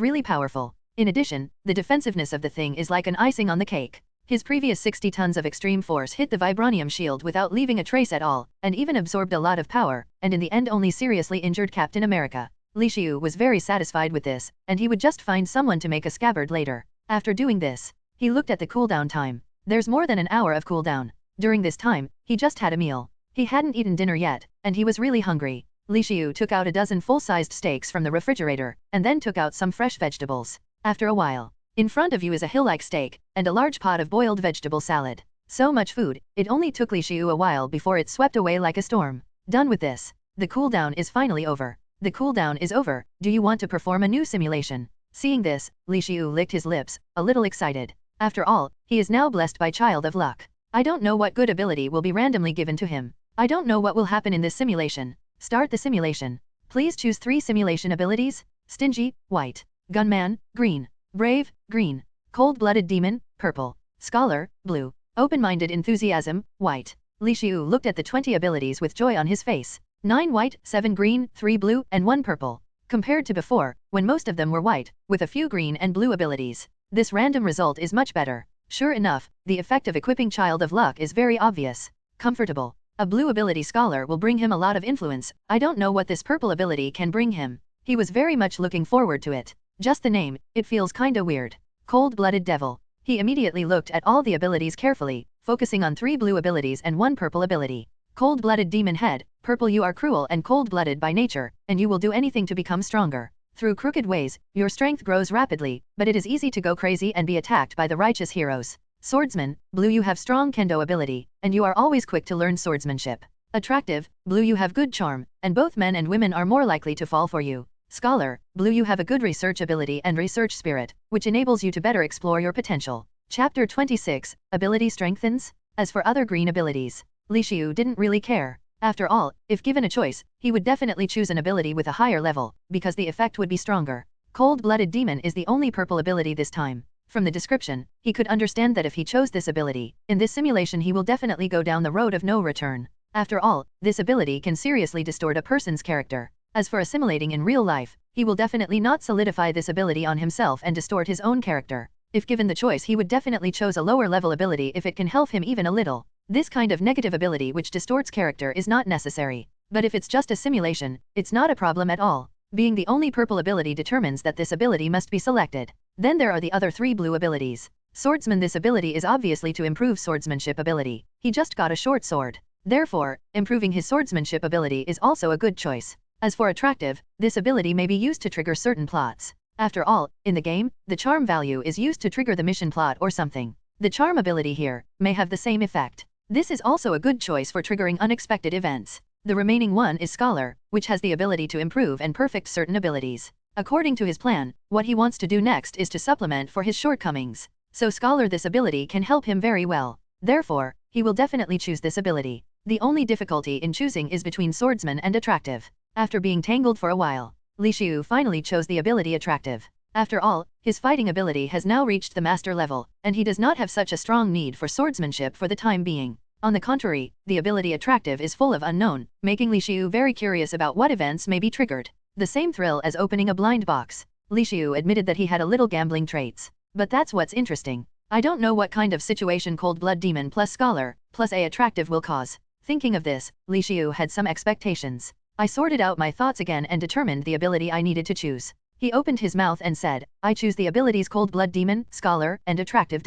really powerful. In addition, the defensiveness of the thing is like an icing on the cake. His previous 60 tons of extreme force hit the vibranium shield without leaving a trace at all, and even absorbed a lot of power, and in the end only seriously injured Captain America. Li Xiu was very satisfied with this, and he would just find someone to make a scabbard later. After doing this, he looked at the cooldown time. There's more than an hour of cooldown. During this time, he just had a meal. He hadn't eaten dinner yet, and he was really hungry. Li Xiu took out a dozen full-sized steaks from the refrigerator, and then took out some fresh vegetables. After a while, in front of you is a hill-like steak, and a large pot of boiled vegetable salad. So much food, it only took Li Xiu a while before it swept away like a storm. Done with this. The cooldown is finally over. The cooldown is over, do you want to perform a new simulation? Seeing this, Li Xiu licked his lips, a little excited. After all, he is now blessed by Child of Luck. I don't know what good ability will be randomly given to him. I don't know what will happen in this simulation. Start the simulation. Please choose 3 simulation abilities. Stingy, white. Gunman, green. Brave, green. Cold-blooded demon, purple. Scholar, blue. Open-minded enthusiasm, white. Li Xiu looked at the 20 abilities with joy on his face. 9 white, 7 green, 3 blue, and 1 purple. Compared to before, when most of them were white, with a few green and blue abilities, this random result is much better. Sure enough, the effect of equipping Child of Luck is very obvious. Comfortable. A blue ability Scholar will bring him a lot of influence. I don't know what this purple ability can bring him. He was very much looking forward to it. Just the name, it feels kinda weird. Cold-blooded devil. He immediately looked at all the abilities carefully, focusing on 3 blue abilities and 1 purple ability. Cold-blooded demon head, purple you are cruel and cold-blooded by nature, and you will do anything to become stronger. Through crooked ways, your strength grows rapidly, but it is easy to go crazy and be attacked by the righteous heroes. Swordsman, blue you have strong kendo ability, and you are always quick to learn swordsmanship. Attractive, blue you have good charm, and both men and women are more likely to fall for you. Scholar, blue you have a good research ability and research spirit, which enables you to better explore your potential. Chapter 26, Ability Strengthens? As for other green abilities, Li Xiu didn't really care. After all, if given a choice, he would definitely choose an ability with a higher level, because the effect would be stronger. Cold-blooded demon is the only purple ability this time. From the description, he could understand that if he chose this ability, in this simulation he will definitely go down the road of no return. After all, this ability can seriously distort a person's character. As for assimilating in real life, he will definitely not solidify this ability on himself and distort his own character. If given the choice he would definitely choose a lower level ability if it can help him even a little. This kind of negative ability which distorts character is not necessary. But if it's just a simulation, it's not a problem at all. Being the only purple ability determines that this ability must be selected. Then there are the other 3 blue abilities. Swordsman, this ability is obviously to improve swordsmanship ability. He just got a short sword. Therefore, improving his swordsmanship ability is also a good choice. As for attractive, this ability may be used to trigger certain plots. After all, in the game, the charm value is used to trigger the mission plot or something. The charm ability here may have the same effect. This is also a good choice for triggering unexpected events. The remaining one is Scholar, which has the ability to improve and perfect certain abilities. According to his plan, what he wants to do next is to supplement for his shortcomings. So Scholar, this ability can help him very well. Therefore, he will definitely choose this ability. The only difficulty in choosing is between Swordsman and Attractive. After being tangled for a while, Li Xiu finally chose the ability Attractive. After all, his fighting ability has now reached the master level, and he does not have such a strong need for swordsmanship for the time being. On the contrary, the ability Attractive is full of unknown, making Li Xiu very curious about what events may be triggered. The same thrill as opening a blind box. Li Xiu admitted that he had a little gambling traits. But that's what's interesting. I don't know what kind of situation Cold-Blood Demon plus Scholar, plus a Attractive will cause. Thinking of this, Li Xiu had some expectations. I sorted out my thoughts again and determined the ability I needed to choose. He opened his mouth and said, I choose the abilities Cold-Blood Demon, Scholar, and Attractive.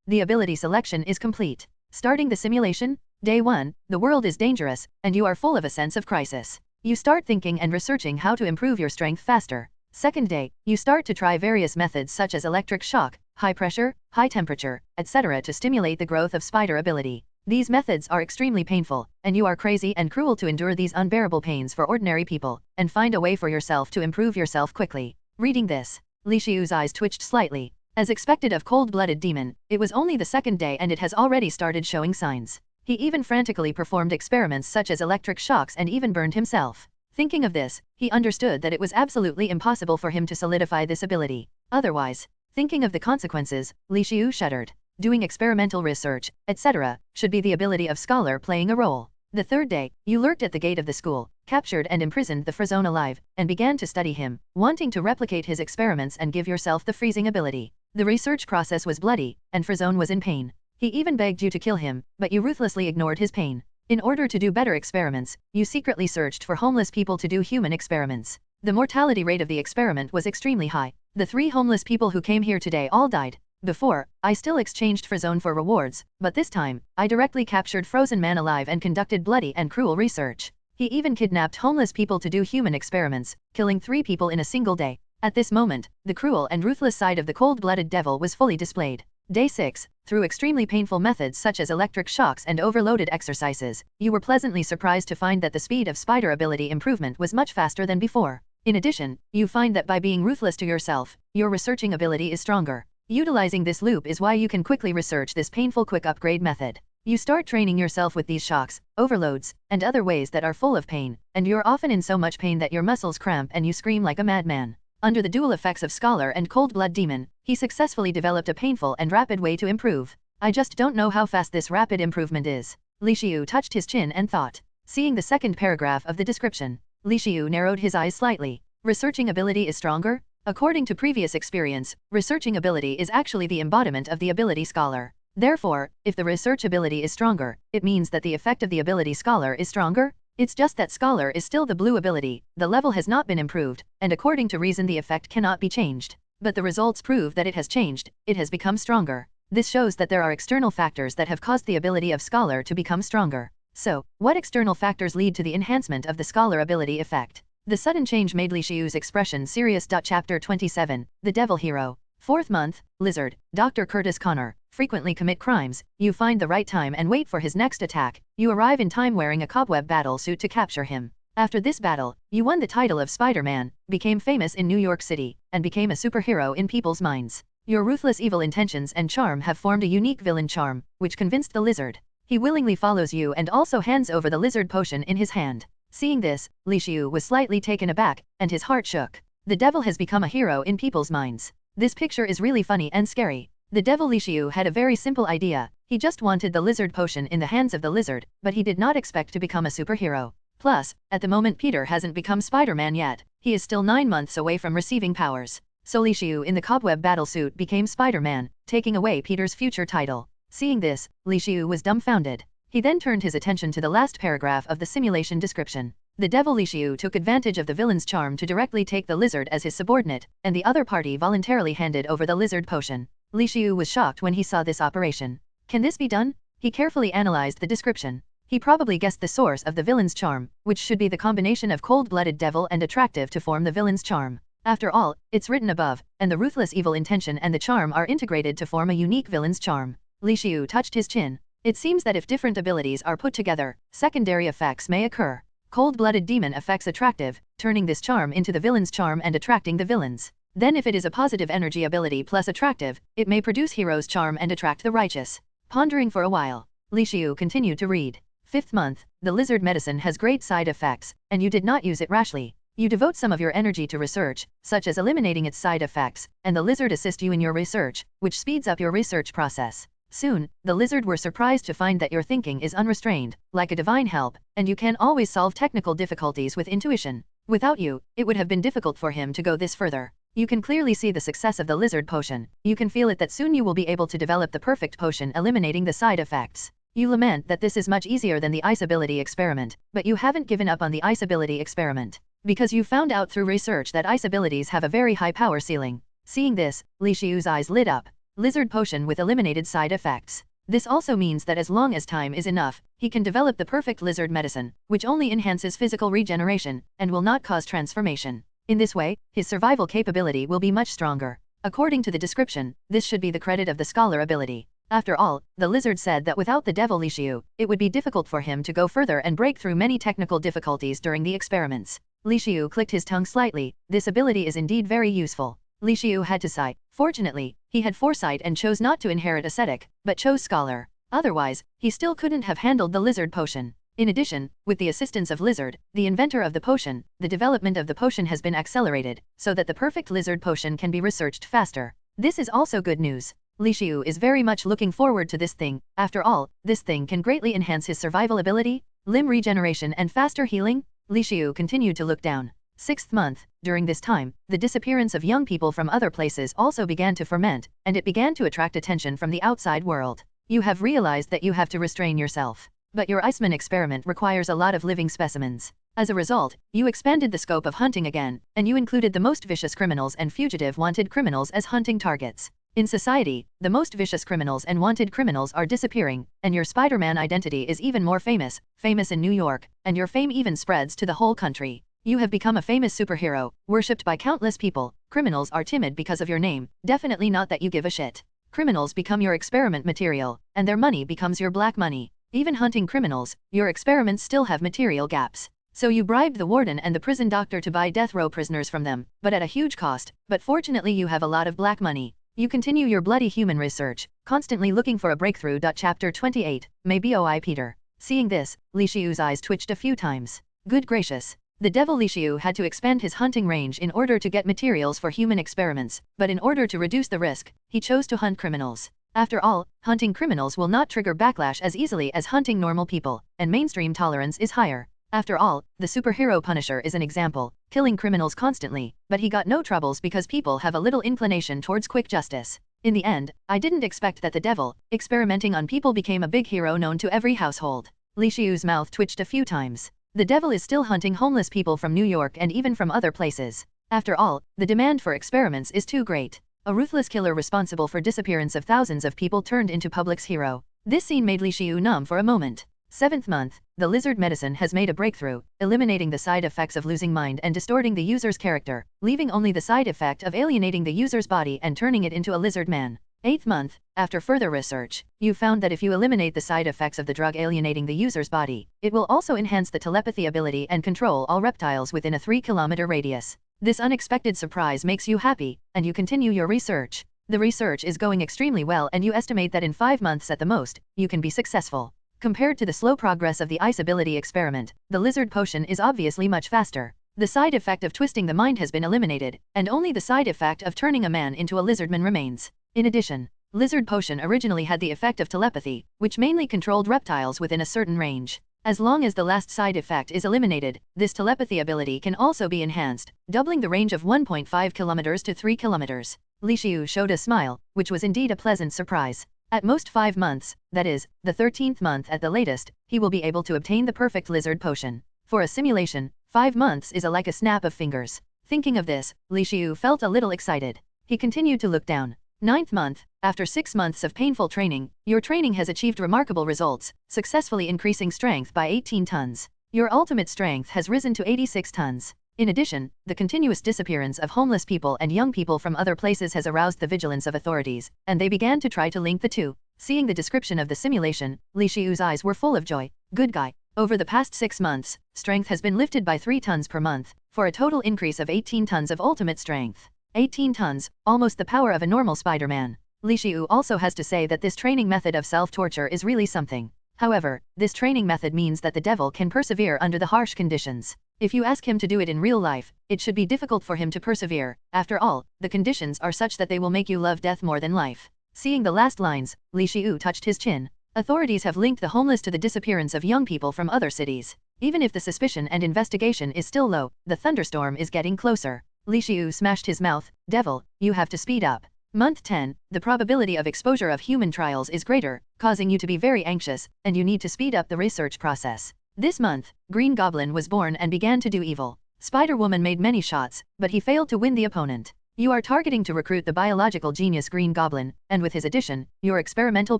The ability selection is complete. Starting the simulation? Day 1, the world is dangerous, and you are full of a sense of crisis. You start thinking and researching how to improve your strength faster. Second day, you start to try various methods such as electric shock, high pressure, high temperature, etc. to stimulate the growth of spider ability. These methods are extremely painful, and you are crazy and cruel to endure these unbearable pains for ordinary people, and find a way for yourself to improve yourself quickly. Reading this, Li Xiu's eyes twitched slightly. As expected of Cold-Blooded Demon, it was only the second day and it has already started showing signs. He even frantically performed experiments such as electric shocks and even burned himself. Thinking of this, he understood that it was absolutely impossible for him to solidify this ability. Otherwise, thinking of the consequences, Li Xiu shuddered. doing experimental research, etc., should be the ability of Scholar playing a role. The third day, you lurked at the gate of the school, captured and imprisoned the Frozone alive, and began to study him, wanting to replicate his experiments and give yourself the freezing ability. The research process was bloody, and Frozone was in pain. He even begged you to kill him, but you ruthlessly ignored his pain. In order to do better experiments, you secretly searched for homeless people to do human experiments. The mortality rate of the experiment was extremely high. The 3 homeless people who came here today all died. Before, I still exchanged Frozone for rewards, but this time, I directly captured Frozen Man alive and conducted bloody and cruel research. He even kidnapped homeless people to do human experiments, killing 3 people in a single day. At this moment, the cruel and ruthless side of the cold-blooded devil was fully displayed. Day 6, through extremely painful methods such as electric shocks and overloaded exercises, you were pleasantly surprised to find that the speed of spider ability improvement was much faster than before. In addition, you find that by being ruthless to yourself, your researching ability is stronger. Utilizing this loop is why you can quickly research this painful quick upgrade method. You start training yourself with these shocks, overloads, and other ways that are full of pain, and you're often in so much pain that your muscles cramp and you scream like a madman. Under the dual effects of Scholar and Cold Blood Demon, he successfully developed a painful and rapid way to improve. I just don't know how fast this rapid improvement is. Li Xiu touched his chin and thought. Seeing the second paragraph of the description, Li Xiu narrowed his eyes slightly. Researching ability is stronger? According to previous experience, researching ability is actually the embodiment of the ability Scholar. Therefore, if the research ability is stronger, it means that the effect of the ability Scholar is stronger? It's just that Scholar is still the blue ability, the level has not been improved, and according to reason the effect cannot be changed. But the results prove that it has changed, it has become stronger. This shows that there are external factors that have caused the ability of Scholar to become stronger. So, what external factors lead to the enhancement of the Scholar ability effect? The sudden change made Li Xiu's expression serious. Chapter 27, The Devil Hero. 4th month, Lizard, Dr. Curtis Connor, frequently commit crimes, you find the right time and wait for his next attack, you arrive in time wearing a cobweb battle suit to capture him. After this battle, you won the title of Spider-Man, became famous in New York City, and became a superhero in people's minds. Your ruthless evil intentions and charm have formed a unique villain charm, which convinced the lizard. He willingly follows you and also hands over the lizard potion in his hand. Seeing this, Li Xiu was slightly taken aback, and his heart shook. The devil has become a hero in people's minds. This picture is really funny and scary. The devil Li Xiu had a very simple idea, he just wanted the lizard potion in the hands of the lizard, but he did not expect to become a superhero. Plus, at the moment Peter hasn't become Spider-Man yet, he is still 9 months away from receiving powers. So Li Xiu in the cobweb battle suit became Spider-Man, taking away Peter's future title. Seeing this, Li Xiu was dumbfounded. He then turned his attention to the last paragraph of the simulation description. The devil Li Xiu took advantage of the villain's charm to directly take the lizard as his subordinate, and the other party voluntarily handed over the lizard potion. Li Xiu was shocked when he saw this operation. Can this be done? He carefully analyzed the description. He probably guessed the source of the villain's charm, which should be the combination of cold-blooded devil and attractive to form the villain's charm. After all, it's written above, and the ruthless evil intention and the charm are integrated to form a unique villain's charm. Li Xiu touched his chin. It seems that if different abilities are put together, secondary effects may occur. Cold-blooded demon affects attractive, turning this charm into the villain's charm and attracting the villains. Then if it is a positive energy ability plus attractive, it may produce hero's charm and attract the righteous. Pondering for a while, Li Xiu continued to read. 5th month, the lizard medicine has great side effects, and you did not use it rashly. You devote some of your energy to research, such as eliminating its side effects, and the lizard assists you in your research, which speeds up your research process. Soon, the lizard were surprised to find that your thinking is unrestrained, like a divine help, and you can always solve technical difficulties with intuition. Without you, it would have been difficult for him to go this further. You can clearly see the success of the lizard potion. You can feel it that soon you will be able to develop the perfect potion eliminating the side effects. You lament that this is much easier than the ice ability experiment, but you haven't given up on the ice ability experiment. Because you found out through research that ice abilities have a very high power ceiling. Seeing this, Li Xiu's eyes lit up. Lizard potion with eliminated side effects. This also means that as long as time is enough, he can develop the perfect lizard medicine, which only enhances physical regeneration, and will not cause transformation. In this way, his survival capability will be much stronger. According to the description, this should be the credit of the scholar ability. After all, the lizard said that without the devil Li Xiu, it would be difficult for him to go further and break through many technical difficulties during the experiments. Li Xiu clicked his tongue slightly, this ability is indeed very useful. Li Xiu had to sigh. Fortunately, he had foresight and chose not to inherit ascetic, but chose scholar. Otherwise, he still couldn't have handled the lizard potion. In addition, with the assistance of Lizard, the inventor of the potion, the development of the potion has been accelerated, so that the perfect lizard potion can be researched faster. This is also good news. Li-Xiu is very much looking forward to this thing. After all, this thing can greatly enhance his survival ability, limb regeneration and faster healing. Li-Xiu continued to look down. 6th month, during this time, the disappearance of young people from other places also began to ferment, and it began to attract attention from the outside world. You have realized that you have to restrain yourself. But your Iceman experiment requires a lot of living specimens. As a result, you expanded the scope of hunting again, and you included the most vicious criminals and fugitive wanted criminals as hunting targets. In society, the most vicious criminals and wanted criminals are disappearing, and your Spider-Man identity is even more famous in New York, and your fame even spreads to the whole country. You have become a famous superhero, worshipped by countless people. Criminals are timid because of your name, definitely not that you give a shit. Criminals become your experiment material, and their money becomes your black money. Even hunting criminals, your experiments still have material gaps. So you bribed the warden and the prison doctor to buy death row prisoners from them, but at a huge cost. But fortunately you have a lot of black money. You continue your bloody human research, constantly looking for a breakthrough. Chapter 28, Maybe Oi Peter. Seeing this, Li-Xiu's eyes twitched a few times. Good gracious. The devil Li-Xiu had to expand his hunting range in order to get materials for human experiments, but in order to reduce the risk, he chose to hunt criminals. After all, hunting criminals will not trigger backlash as easily as hunting normal people, and mainstream tolerance is higher. After all, the superhero Punisher is an example, killing criminals constantly, but he got no troubles because people have a little inclination towards quick justice. In the end, I didn't expect that the devil, experimenting on people, became a big hero known to every household. Li-Xiu's mouth twitched a few times. The devil is still hunting homeless people from New York and even from other places. After all, the demand for experiments is too great. A ruthless killer responsible for disappearance of thousands of people turned into public's hero. This scene made Li-Xiu numb for a moment. 7th month, the lizard medicine has made a breakthrough, eliminating the side effects of losing mind and distorting the user's character, leaving only the side effect of alienating the user's body and turning it into a lizard man. 8th month, after further research, you found that if you eliminate the side effects of the drug alienating the user's body, it will also enhance the telepathy ability and control all reptiles within a 3-kilometer radius. This unexpected surprise makes you happy, and you continue your research. The research is going extremely well and you estimate that in 5 months at the most, you can be successful. Compared to the slow progress of the ice ability experiment, the lizard potion is obviously much faster. The side effect of twisting the mind has been eliminated, and only the side effect of turning a man into a lizardman remains. In addition, lizard potion originally had the effect of telepathy, which mainly controlled reptiles within a certain range. As long as the last side effect is eliminated, this telepathy ability can also be enhanced, doubling the range of 1.5 kilometers to 3 kilometers. Li-Xiu showed a smile, which was indeed a pleasant surprise. At most 5 months, that is, the 13th month at the latest, he will be able to obtain the perfect lizard potion. For a simulation, 5 months is like a snap of fingers. Thinking of this, Li-Xiu felt a little excited. He continued to look down. 9th month, after 6 months of painful training, your training has achieved remarkable results, successfully increasing strength by 18 tons. Your ultimate strength has risen to 86 tons. In addition, the continuous disappearance of homeless people and young people from other places has aroused the vigilance of authorities, and they began to try to link the two. Seeing the description of the simulation, Li-Xiu's eyes were full of joy. Good guy. Over the past 6 months, strength has been lifted by 3 tons per month, for a total increase of 18 tons of ultimate strength. 18 tons, almost the power of a normal Spider-Man. Li-Xiu also has to say that this training method of self-torture is really something. However, this training method means that the devil can persevere under the harsh conditions. If you ask him to do it in real life, it should be difficult for him to persevere. After all, the conditions are such that they will make you love death more than life. Seeing the last lines, Li-Xiu touched his chin. Authorities have linked the homeless to the disappearance of young people from other cities. Even if the suspicion and investigation is still low, the thunderstorm is getting closer. Li-Xiu smashed his mouth. Devil, you have to speed up. Month 10, the probability of exposure of human trials is greater, causing you to be very anxious, and you need to speed up the research process. This month, Green Goblin was born and began to do evil. Spider-Woman made many shots, but he failed to win the opponent. You are targeting to recruit the biological genius Green Goblin, and with his addition, your experimental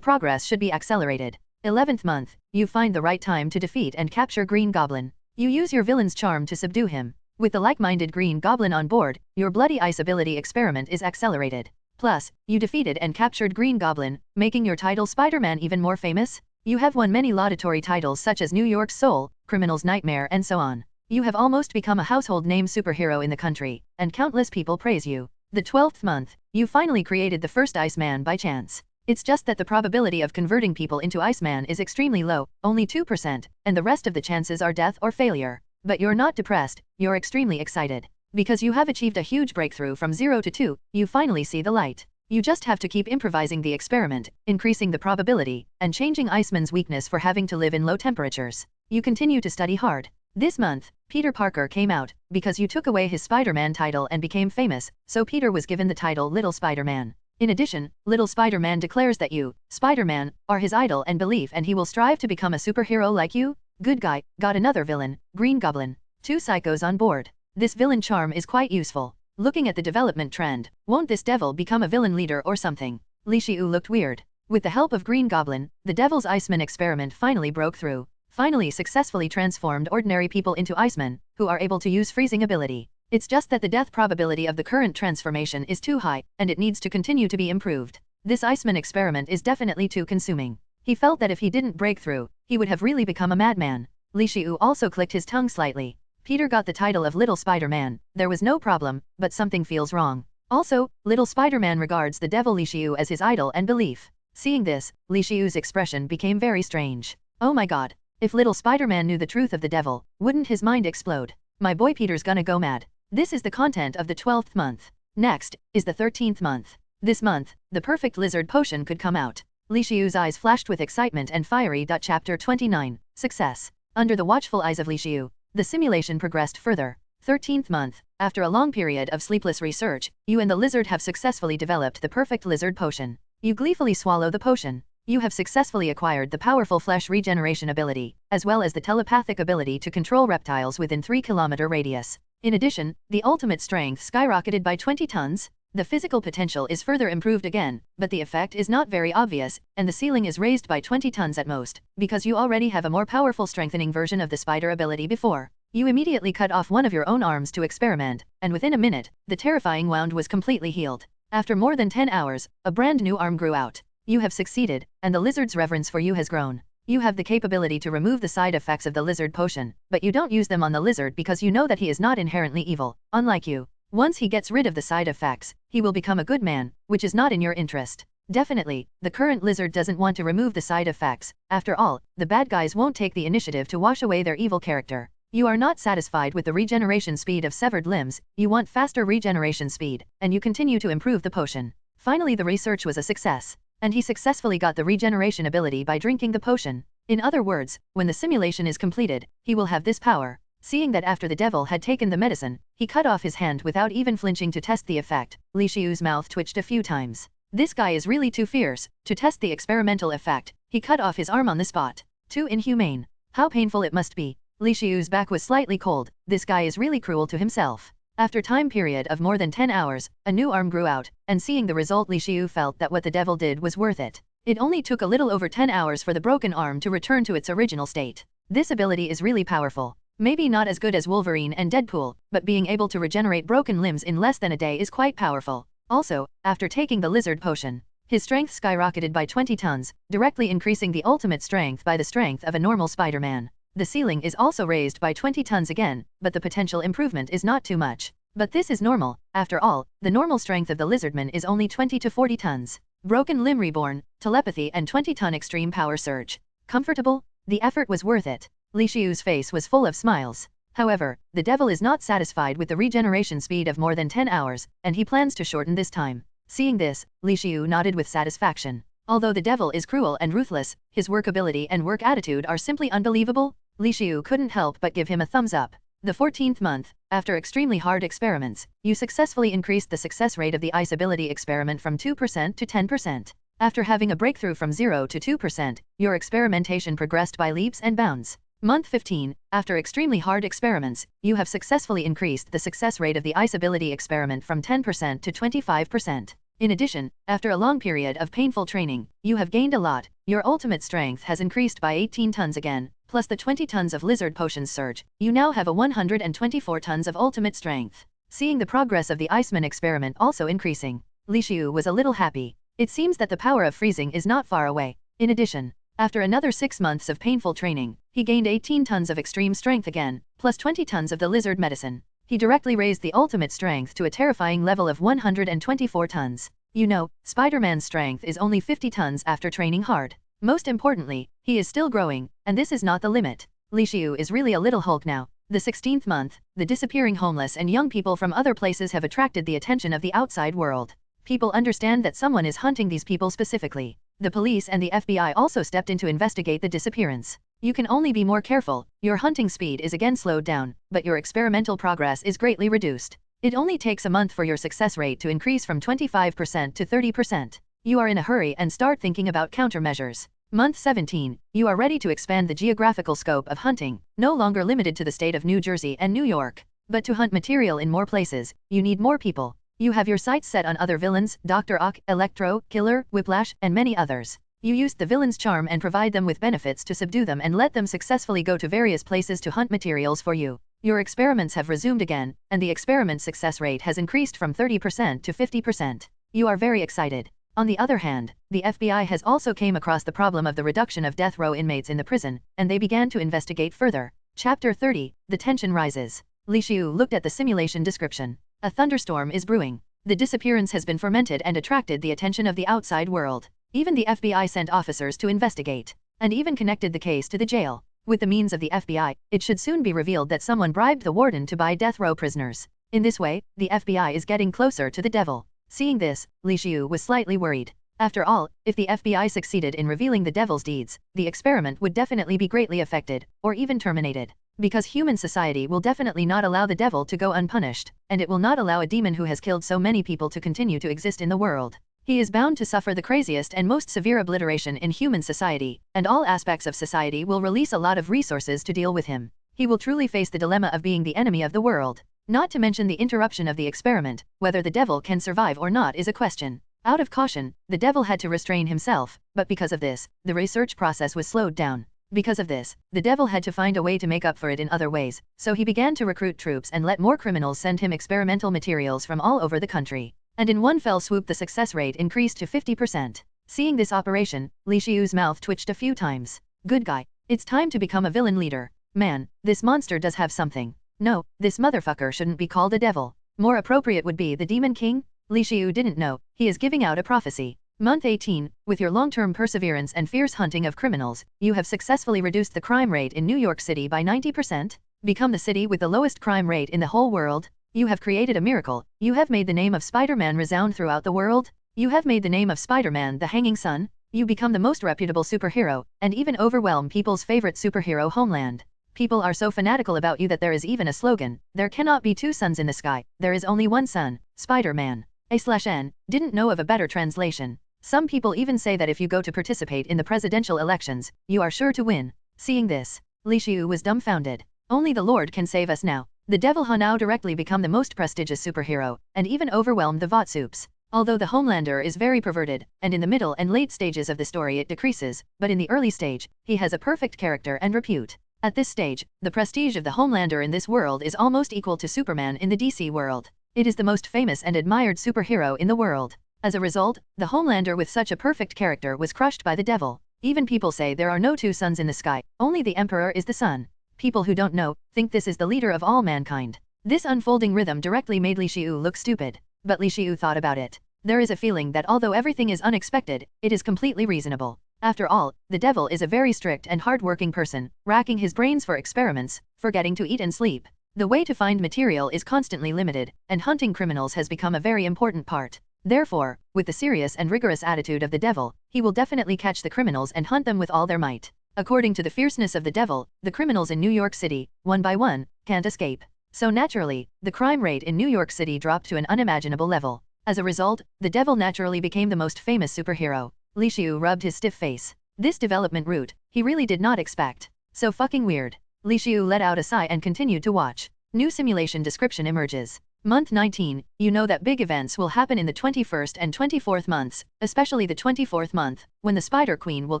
progress should be accelerated. 11th month, you find the right time to defeat and capture Green Goblin. You use your villain's charm to subdue him. With the like-minded Green Goblin on board, your bloody ice ability experiment is accelerated. Plus, you defeated and captured Green Goblin, making your title Spider-Man even more famous. You have won many laudatory titles such as New York's Soul, Criminal's Nightmare and so on. You have almost become a household name superhero in the country, and countless people praise you. The 12th month, you finally created the first Iceman by chance. It's just that the probability of converting people into Iceman is extremely low, only 2%, and the rest of the chances are death or failure. But you're not depressed, you're extremely excited. Because you have achieved a huge breakthrough from 0 to 2, you finally see the light. You just have to keep improvising the experiment, increasing the probability, and changing Iceman's weakness for having to live in low temperatures. You continue to study hard. This month, Peter Parker came out, because you took away his Spider-Man title and became famous, so Peter was given the title Little Spider-Man. In addition, Little Spider-Man declares that you, Spider-Man, are his idol and belief and he will strive to become a superhero like you. Good guy, got another villain, Green Goblin. 2 psychos on board. This villain charm is quite useful. Looking at the development trend, won't this devil become a villain leader or something? Li Xiu looked weird. With the help of Green Goblin, the Devil's Iceman experiment finally broke through. Finally successfully transformed ordinary people into Icemen, who are able to use freezing ability. It's just that the death probability of the current transformation is too high, and it needs to continue to be improved. This Iceman experiment is definitely too consuming. He felt that if he didn't break through, he would have really become a madman. Li Xiu also clicked his tongue slightly. Peter got the title of Little Spider-Man, there was no problem, but something feels wrong. Also, Little Spider-Man regards the devil Li Xiu as his idol and belief. Seeing this, Li Xiu's expression became very strange. Oh my god, if Little Spider-Man knew the truth of the devil, wouldn't his mind explode? My boy Peter's gonna go mad. This is the content of the 12th month. Next, is the 13th month. This month, the perfect lizard potion could come out. Li Xiu's eyes flashed with excitement and fiery. Chapter 29, Success. Under the watchful eyes of Li Xiu, the simulation progressed further. 13th month, after a long period of sleepless research, you and the lizard have successfully developed the perfect lizard potion. You gleefully swallow the potion. You have successfully acquired the powerful flesh regeneration ability, as well as the telepathic ability to control reptiles within 3-kilometer radius. In addition, the ultimate strength skyrocketed by 20 tons. The physical potential is further improved again, but the effect is not very obvious, and the ceiling is raised by 20 tons at most, because you already have a more powerful strengthening version of the spider ability before. You immediately cut off one of your own arms to experiment, and within a minute, the terrifying wound was completely healed. After more than 10 hours, a brand new arm grew out. You have succeeded, and the lizard's reverence for you has grown. You have the capability to remove the side effects of the lizard potion, but you don't use them on the lizard because you know that he is not inherently evil, unlike you. Once he gets rid of the side effects, he will become a good man, which is not in your interest. Definitely, the current lizard doesn't want to remove the side effects. After all, the bad guys won't take the initiative to wash away their evil character. You are not satisfied with the regeneration speed of severed limbs, you want faster regeneration speed, and you continue to improve the potion. Finally, the research was a success, and he successfully got the regeneration ability by drinking the potion. In other words, when the simulation is completed, he will have this power. Seeing that after the devil had taken the medicine, he cut off his hand without even flinching to test the effect. Li Xiu's mouth twitched a few times. This guy is really too fierce. To test the experimental effect, he cut off his arm on the spot. Too inhumane. How painful it must be. Li Xiu's back was slightly cold. This guy is really cruel to himself. After time period of more than 10 hours, a new arm grew out, and seeing the result, Li Xiu felt that what the devil did was worth it. It only took a little over 10 hours for the broken arm to return to its original state. This ability is really powerful. Maybe not as good as Wolverine and Deadpool, but being able to regenerate broken limbs in less than a day is quite powerful. Also, after taking the lizard potion, his strength skyrocketed by 20 tons, directly increasing the ultimate strength by the strength of a normal Spider-Man. The ceiling is also raised by 20 tons again, but the potential improvement is not too much. But this is normal. After all, the normal strength of the lizardman is only 20 to 40 tons. Broken limb reborn, telepathy and 20-ton extreme power surge. Comfortable? The effort was worth it. Li Xiu's face was full of smiles. However, the devil is not satisfied with the regeneration speed of more than 10 hours, and he plans to shorten this time. Seeing this, Li Xiu nodded with satisfaction. Although the devil is cruel and ruthless, his work ability and work attitude are simply unbelievable. Li Xiu couldn't help but give him a thumbs up. The 14th month, after extremely hard experiments, you successfully increased the success rate of the ice ability experiment from 2% to 10%. After having a breakthrough from 0 to 2%, your experimentation progressed by leaps and bounds. Month 15, after extremely hard experiments, you have successfully increased the success rate of the ice ability experiment from 10% to 25%. In addition, after a long period of painful training, you have gained a lot. Your ultimate strength has increased by 18 tons again, plus the 20 tons of lizard potions surge. You now have a 124 tons of ultimate strength. Seeing the progress of the Iceman experiment also increasing, Li Xiu was a little happy. It seems that the power of freezing is not far away. In addition, after another 6 months of painful training, he gained 18 tons of extreme strength again, plus 20 tons of the lizard medicine. He directly raised the ultimate strength to a terrifying level of 124 tons. You know, Spider-Man's strength is only 50 tons after training hard. Most importantly, he is still growing, and this is not the limit. Li Xiu is really a little Hulk now. The 16th month, the disappearing homeless and young people from other places have attracted the attention of the outside world. People understand that someone is hunting these people specifically. The police and the FBI also stepped in to investigate the disappearance. You can only be more careful. Your hunting speed is again slowed down, but your experimental progress is greatly reduced. It only takes a month for your success rate to increase from 25% to 30%. You are in a hurry and start thinking about countermeasures. Month 17, you are ready to expand the geographical scope of hunting, no longer limited to the state of New Jersey and New York. But to hunt material in more places, you need more people. You have your sights set on other villains, Dr. Ock, Electro, Killer, Whiplash, and many others. You used the villain's charm and provide them with benefits to subdue them and let them successfully go to various places to hunt materials for you. Your experiments have resumed again, and the experiment success rate has increased from 30% to 50%. You are very excited. On the other hand, the FBI has also came across the problem of the reduction of death row inmates in the prison, and they began to investigate further. Chapter 30, The Tension Rises. Li Xiu looked at the simulation description. A thunderstorm is brewing. The disappearance has been fermented and attracted the attention of the outside world. Even the FBI sent officers to investigate, and even connected the case to the jail. With the means of the FBI, it should soon be revealed that someone bribed the warden to buy death row prisoners. In this way, the FBI is getting closer to the devil. Seeing this, Li Xiu was slightly worried. After all, if the FBI succeeded in revealing the devil's deeds, the experiment would definitely be greatly affected, or even terminated. Because human society will definitely not allow the devil to go unpunished, and it will not allow a demon who has killed so many people to continue to exist in the world. He is bound to suffer the craziest and most severe obliteration in human society, and all aspects of society will release a lot of resources to deal with him. He will truly face the dilemma of being the enemy of the world. Not to mention the interruption of the experiment, whether the devil can survive or not is a question. Out of caution, the devil had to restrain himself, but because of this, the research process was slowed down. Because of this, the devil had to find a way to make up for it in other ways, so he began to recruit troops and let more criminals send him experimental materials from all over the country. And in one fell swoop the success rate increased to 50%. Seeing this operation, Li Xiu's mouth twitched a few times. Good guy. It's time to become a villain leader. Man, this monster does have something. No, this motherfucker shouldn't be called a devil. More appropriate would be the Demon King? Li Xiu didn't know, he is giving out a prophecy. Month 18, with your long-term perseverance and fierce hunting of criminals, you have successfully reduced the crime rate in New York City by 90%, become the city with the lowest crime rate in the whole world. You have created a miracle. You have made the name of Spider-Man resound throughout the world. You have made the name of Spider-Man the Hanging Sun. You become the most reputable superhero, and even overwhelm people's favorite superhero Homeland. People are so fanatical about you that there is even a slogan, there cannot be two suns in the sky, there is only one sun, Spider-Man. A/N, didn't know of a better translation. Some people even say that if you go to participate in the presidential elections, you are sure to win. Seeing this, Li Xiu was dumbfounded. Only the Lord can save us now. The devil has now directly become the most prestigious superhero, and even overwhelmed the Votsoops. Although the Homelander is very perverted, and in the middle and late stages of the story it decreases, but in the early stage, he has a perfect character and repute. At this stage, the prestige of the Homelander in this world is almost equal to Superman in the DC world. It is the most famous and admired superhero in the world. As a result, the Homelander with such a perfect character was crushed by the devil. Even people say there are no two suns in the sky, only the Emperor is the sun. People who don't know, think this is the leader of all mankind. This unfolding rhythm directly made Li Xiu look stupid. But Li Xiu thought about it. There is a feeling that although everything is unexpected, it is completely reasonable. After all, the devil is a very strict and hard-working person, racking his brains for experiments, forgetting to eat and sleep. The way to find material is constantly limited, and hunting criminals has become a very important part. Therefore, with the serious and rigorous attitude of the devil, he will definitely catch the criminals and hunt them with all their might. According to the fierceness of the devil, the criminals in New York City, one by one, can't escape. So naturally, the crime rate in New York City dropped to an unimaginable level. As a result, the devil naturally became the most famous superhero. Li Xiu rubbed his stiff face. This development route, he really did not expect. So fucking weird. Li Xiu let out a sigh and continued to watch. New simulation description emerges. Month 19, you know that big events will happen in the 21st and 24th months, especially the 24th month, when the Spider Queen will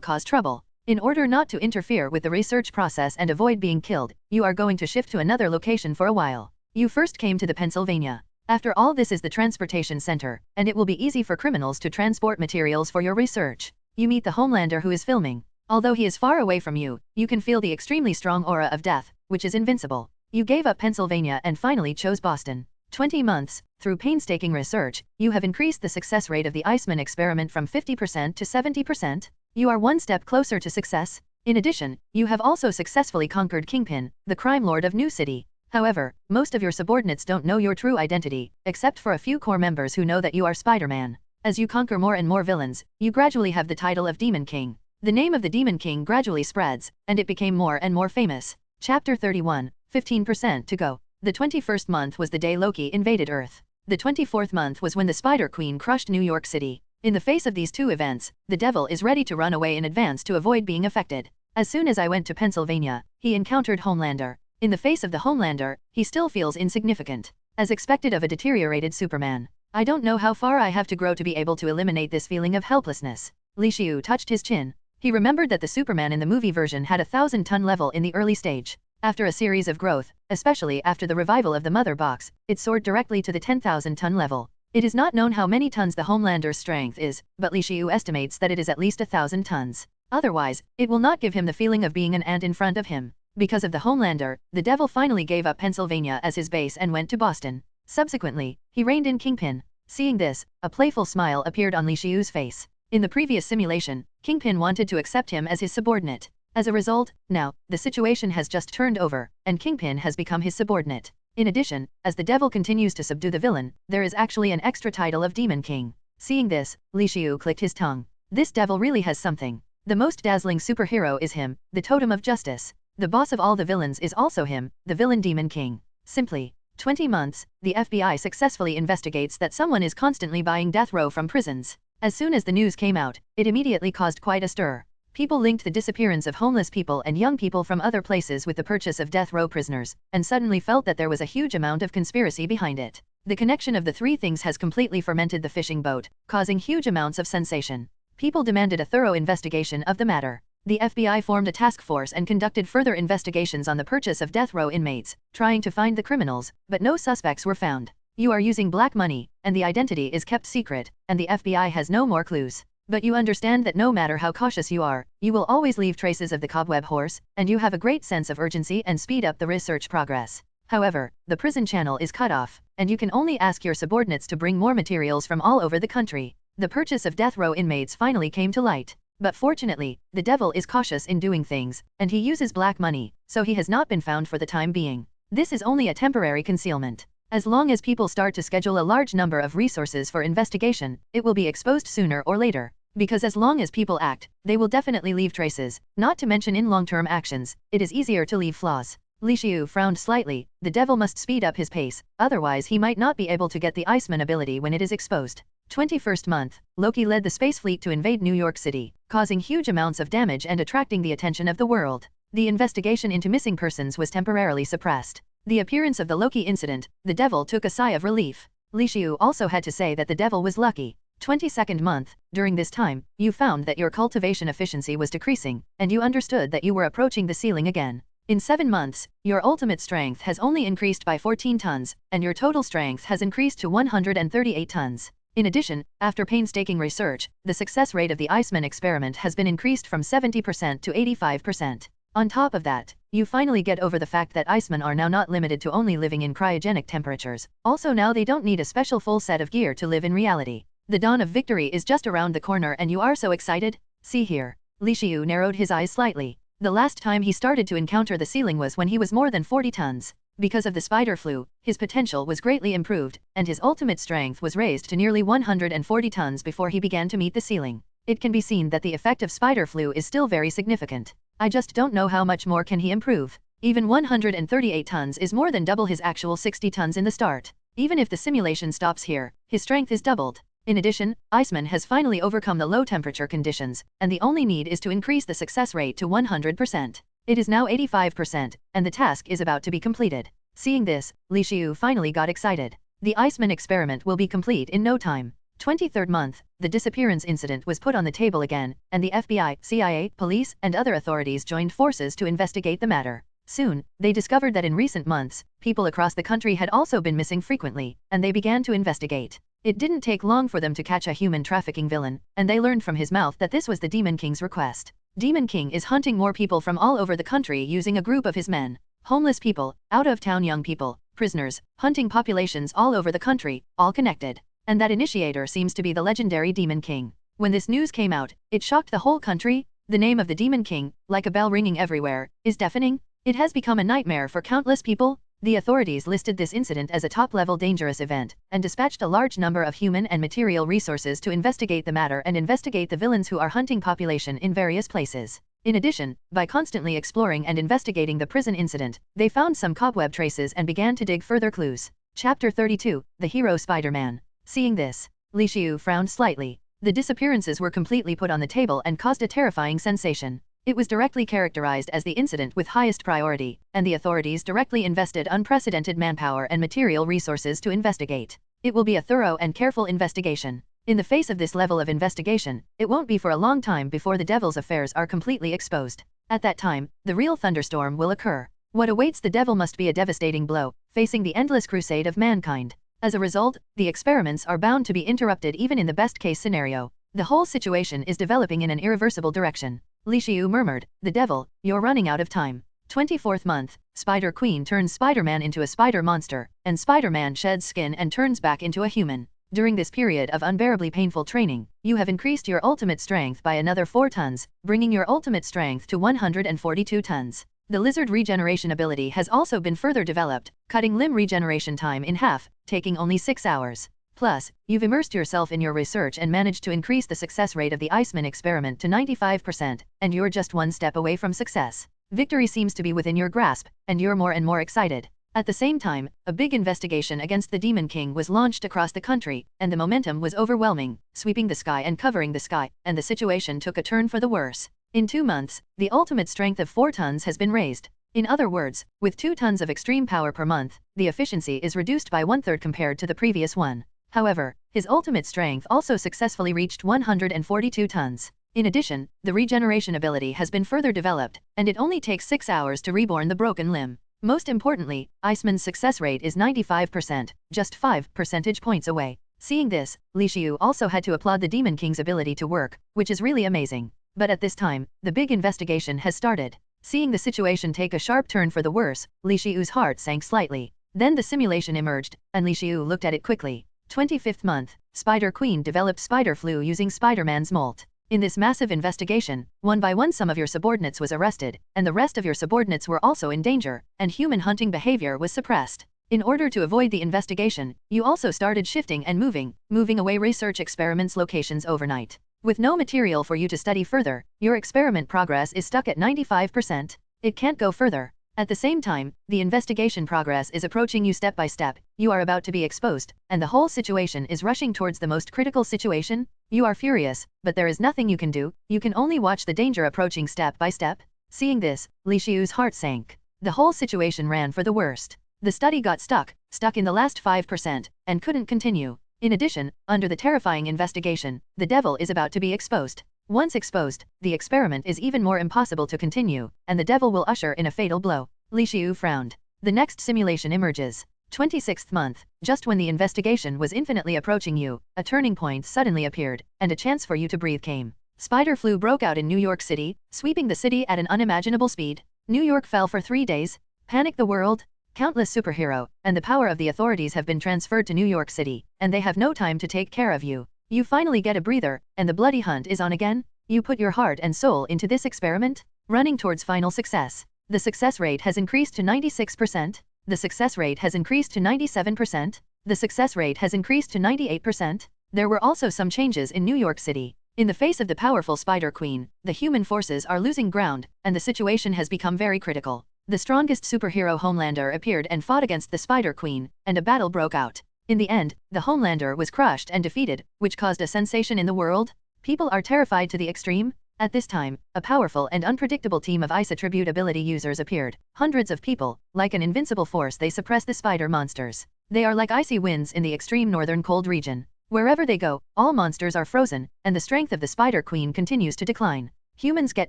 cause trouble. In order not to interfere with the research process and avoid being killed, you are going to shift to another location for a while. You first came to the Pennsylvania. After all, this is the transportation center, and it will be easy for criminals to transport materials for your research. You meet the Homelander who is filming. Although he is far away from you, you can feel the extremely strong aura of death, which is invincible. You gave up Pennsylvania and finally chose Boston. 20 months, through painstaking research, you have increased the success rate of the Iceman experiment from 50% to 70%. You are one step closer to success. In addition, you have also successfully conquered Kingpin, the crime lord of New City. However, most of your subordinates don't know your true identity, except for a few core members who know that you are Spider-Man. As you conquer more and more villains, you gradually have the title of Demon King. The name of the Demon King gradually spreads, and it became more and more famous. Chapter 31, 15% to go. The 21st month was the day Loki invaded Earth. The 24th month was when the Spider Queen crushed New York City. In the face of these two events, the devil is ready to run away in advance to avoid being affected. As soon as I went to Pennsylvania, he encountered Homelander. In the face of the Homelander, he still feels insignificant. As expected of a deteriorated Superman. I don't know how far I have to grow to be able to eliminate this feeling of helplessness. S.H.I.E.L.D touched his chin. He remembered that the Superman in the movie version had a 1,000-ton level in the early stage. After a series of growth, especially after the revival of the Mother Box, it soared directly to the 10,000-ton level. It is not known how many tons the Homelander's strength is, but S.H.I.E.L.D estimates that it is at least 1,000 tons. Otherwise, it will not give him the feeling of being an ant in front of him. Because of the Homelander, the devil finally gave up Pennsylvania as his base and went to Boston. Subsequently, he reigned in Kingpin. Seeing this, a playful smile appeared on S.H.I.E.L.D's face. In the previous simulation, Kingpin wanted to accept him as his subordinate. As a result, now, the situation has just turned over, and Kingpin has become his subordinate. In addition, as the devil continues to subdue the villain, there is actually an extra title of Demon King. Seeing this, S.H.I.E.L.D clicked his tongue. This devil really has something. The most dazzling superhero is him, the totem of justice. The boss of all the villains is also him, the villain Demon King. Simply. 20 months, the FBI successfully investigates that someone is constantly buying death row from prisons. As soon as the news came out, it immediately caused quite a stir. People linked the disappearance of homeless people and young people from other places with the purchase of death row prisoners, and suddenly felt that there was a huge amount of conspiracy behind it. The connection of the three things has completely fermented the fishing boat, causing huge amounts of sensation. People demanded a thorough investigation of the matter. The FBI formed a task force and conducted further investigations on the purchase of death row inmates, trying to find the criminals, but no suspects were found. You are using black money, and the identity is kept secret, and the FBI has no more clues. But you understand that no matter how cautious you are, you will always leave traces of the cobweb horse, and you have a great sense of urgency and speed up the research progress. However, the prison channel is cut off, and you can only ask your subordinates to bring more materials from all over the country. The purchase of death row inmates finally came to light. But fortunately, the devil is cautious in doing things, and he uses black money, so he has not been found for the time being. This is only a temporary concealment. As long as people start to schedule a large number of resources for investigation, it will be exposed sooner or later. Because as long as people act, they will definitely leave traces, not to mention in long-term actions, it is easier to leave flaws. S.H.I.E.L.D frowned slightly. The devil must speed up his pace, otherwise he might not be able to get the Iceman ability when it is exposed. 21st month, Loki led the space fleet to invade New York City, causing huge amounts of damage and attracting the attention of the world. The investigation into missing persons was temporarily suppressed. The appearance of the Loki incident, the devil took a sigh of relief. S.H.I.E.L.D also had to say that the devil was lucky. 22nd month, during this time, you found that your cultivation efficiency was decreasing, and you understood that you were approaching the ceiling again. In 7 months, your ultimate strength has only increased by 14 tons, and your total strength has increased to 138 tons. In addition, after painstaking research, the success rate of the Iceman experiment has been increased from 70% to 85%. On top of that, you finally get over the fact that Icemen are now not limited to only living in cryogenic temperatures. Also now they don't need a special full set of gear to live in reality. The dawn of victory is just around the corner and you are so excited? See here. S.H.I.E.L.D narrowed his eyes slightly. The last time he started to encounter the ceiling was when he was more than 40 tons. Because of the spider flu, his potential was greatly improved, and his ultimate strength was raised to nearly 140 tons before he began to meet the ceiling. It can be seen that the effect of spider flu is still very significant. I just don't know how much more can he improve. Even 138 tons is more than double his actual 60 tons in the start. Even if the simulation stops here, his strength is doubled. In addition, Iceman has finally overcome the low temperature conditions, and the only need is to increase the success rate to 100%. It is now 85%, and the task is about to be completed. Seeing this, S.H.I.E.L.D finally got excited. The Iceman experiment will be complete in no time. 23rd month, the disappearance incident was put on the table again, and the FBI, CIA, police, and other authorities joined forces to investigate the matter. Soon, they discovered that in recent months, people across the country had also been missing frequently, and they began to investigate. It didn't take long for them to catch a human trafficking villain, and they learned from his mouth that this was the Demon King's request. Demon King is hunting more people from all over the country using a group of his men. Homeless people, out-of-town young people, prisoners, hunting populations all over the country, all connected. And that initiator seems to be the legendary Demon King. When this news came out, it shocked the whole country. The name of the Demon King, like a bell ringing everywhere, is deafening. It has become a nightmare for countless people. The authorities listed this incident as a top-level dangerous event, and dispatched a large number of human and material resources to investigate the matter and investigate the villains who are hunting population in various places. In addition, by constantly exploring and investigating the prison incident, they found some cobweb traces and began to dig further clues. Chapter 32, The Hero Spider-Man. Seeing this, Li-Xiu frowned slightly. The disappearances were completely put on the table and caused a terrifying sensation. It was directly characterized as the incident with highest priority, and the authorities directly invested unprecedented manpower and material resources to investigate. It will be a thorough and careful investigation. In the face of this level of investigation, it won't be for a long time before the devil's affairs are completely exposed. At that time, the real thunderstorm will occur. What awaits the devil must be a devastating blow, facing the endless crusade of mankind. As a result, the experiments are bound to be interrupted even in the best-case scenario. The whole situation is developing in an irreversible direction. Li-Xiu murmured, "The devil, you're running out of time." 24th month, Spider Queen turns Spider-Man into a spider monster, and Spider-Man sheds skin and turns back into a human. During this period of unbearably painful training, you have increased your ultimate strength by another 4 tons, bringing your ultimate strength to 142 tons. The lizard regeneration ability has also been further developed, cutting limb regeneration time in half, taking only 6 hours. Plus, you've immersed yourself in your research and managed to increase the success rate of the Iceman experiment to 95%, and you're just one step away from success. Victory seems to be within your grasp, and you're more and more excited. At the same time, a big investigation against the Demon King was launched across the country, and the momentum was overwhelming, sweeping the sky and covering the sky, and the situation took a turn for the worse. In 2 months, the ultimate strength of 4 tons has been raised. In other words, with 2 tons of extreme power per month, the efficiency is reduced by 1/3 compared to the previous one. However, his ultimate strength also successfully reached 142 tons. In addition, the regeneration ability has been further developed, and it only takes 6 hours to reborn the broken limb. Most importantly, Iceman's success rate is 95%, just 5 percentage points away. Seeing this, Li-Xiu also had to applaud the Demon King's ability to work, which is really amazing. But at this time, the big investigation has started. Seeing the situation take a sharp turn for the worse, Li-Xiu's heart sank slightly. Then the simulation emerged, and Li-Xiu looked at it quickly. 25th month, Spider Queen developed spider flu using Spider-Man's molt. In this massive investigation, one by one some of your subordinates was arrested, and the rest of your subordinates were also in danger, and human hunting behavior was suppressed. In order to avoid the investigation, you also started shifting and moving away research experiments locations overnight. With no material for you to study further, your experiment progress is stuck at 95%. It can't go further. At the same time, the investigation progress is approaching you step by step, you are about to be exposed, and the whole situation is rushing towards the most critical situation. You are furious, but there is nothing you can do, you can only watch the danger approaching step by step. Seeing this, Li-Xiu's heart sank. The whole situation ran for the worst. The study got stuck in the last 5%, and couldn't continue. In addition, under the terrifying investigation, the devil is about to be exposed. Once exposed, the experiment is even more impossible to continue, and the devil will usher in a fatal blow. Li-Xiu frowned. The next simulation emerges. 26th month, just when the investigation was infinitely approaching you, a turning point suddenly appeared, and a chance for you to breathe came. Spider flu broke out in New York City, sweeping the city at an unimaginable speed. New York fell for 3 days. Panic the world. Countless superhero, and the power of the authorities have been transferred to New York City, and they have no time to take care of you. You finally get a breather, and the bloody hunt is on again. You put your heart and soul into this experiment, running towards final success. The success rate has increased to 96%. The success rate has increased to 97%. The success rate has increased to 98%. There were also some changes in New York City. In the face of the powerful Spider Queen, the human forces are losing ground, and the situation has become very critical. The strongest superhero Homelander appeared and fought against the Spider Queen, and a battle broke out. In the end, the Homelander was crushed and defeated, which caused a sensation in the world. People are terrified to the extreme. At this time, a powerful and unpredictable team of ice attribute ability users appeared. Hundreds of people, like an invincible force, they suppress the spider monsters. They are like icy winds in the extreme northern cold region. Wherever they go, all monsters are frozen, and the strength of the Spider Queen continues to decline. Humans get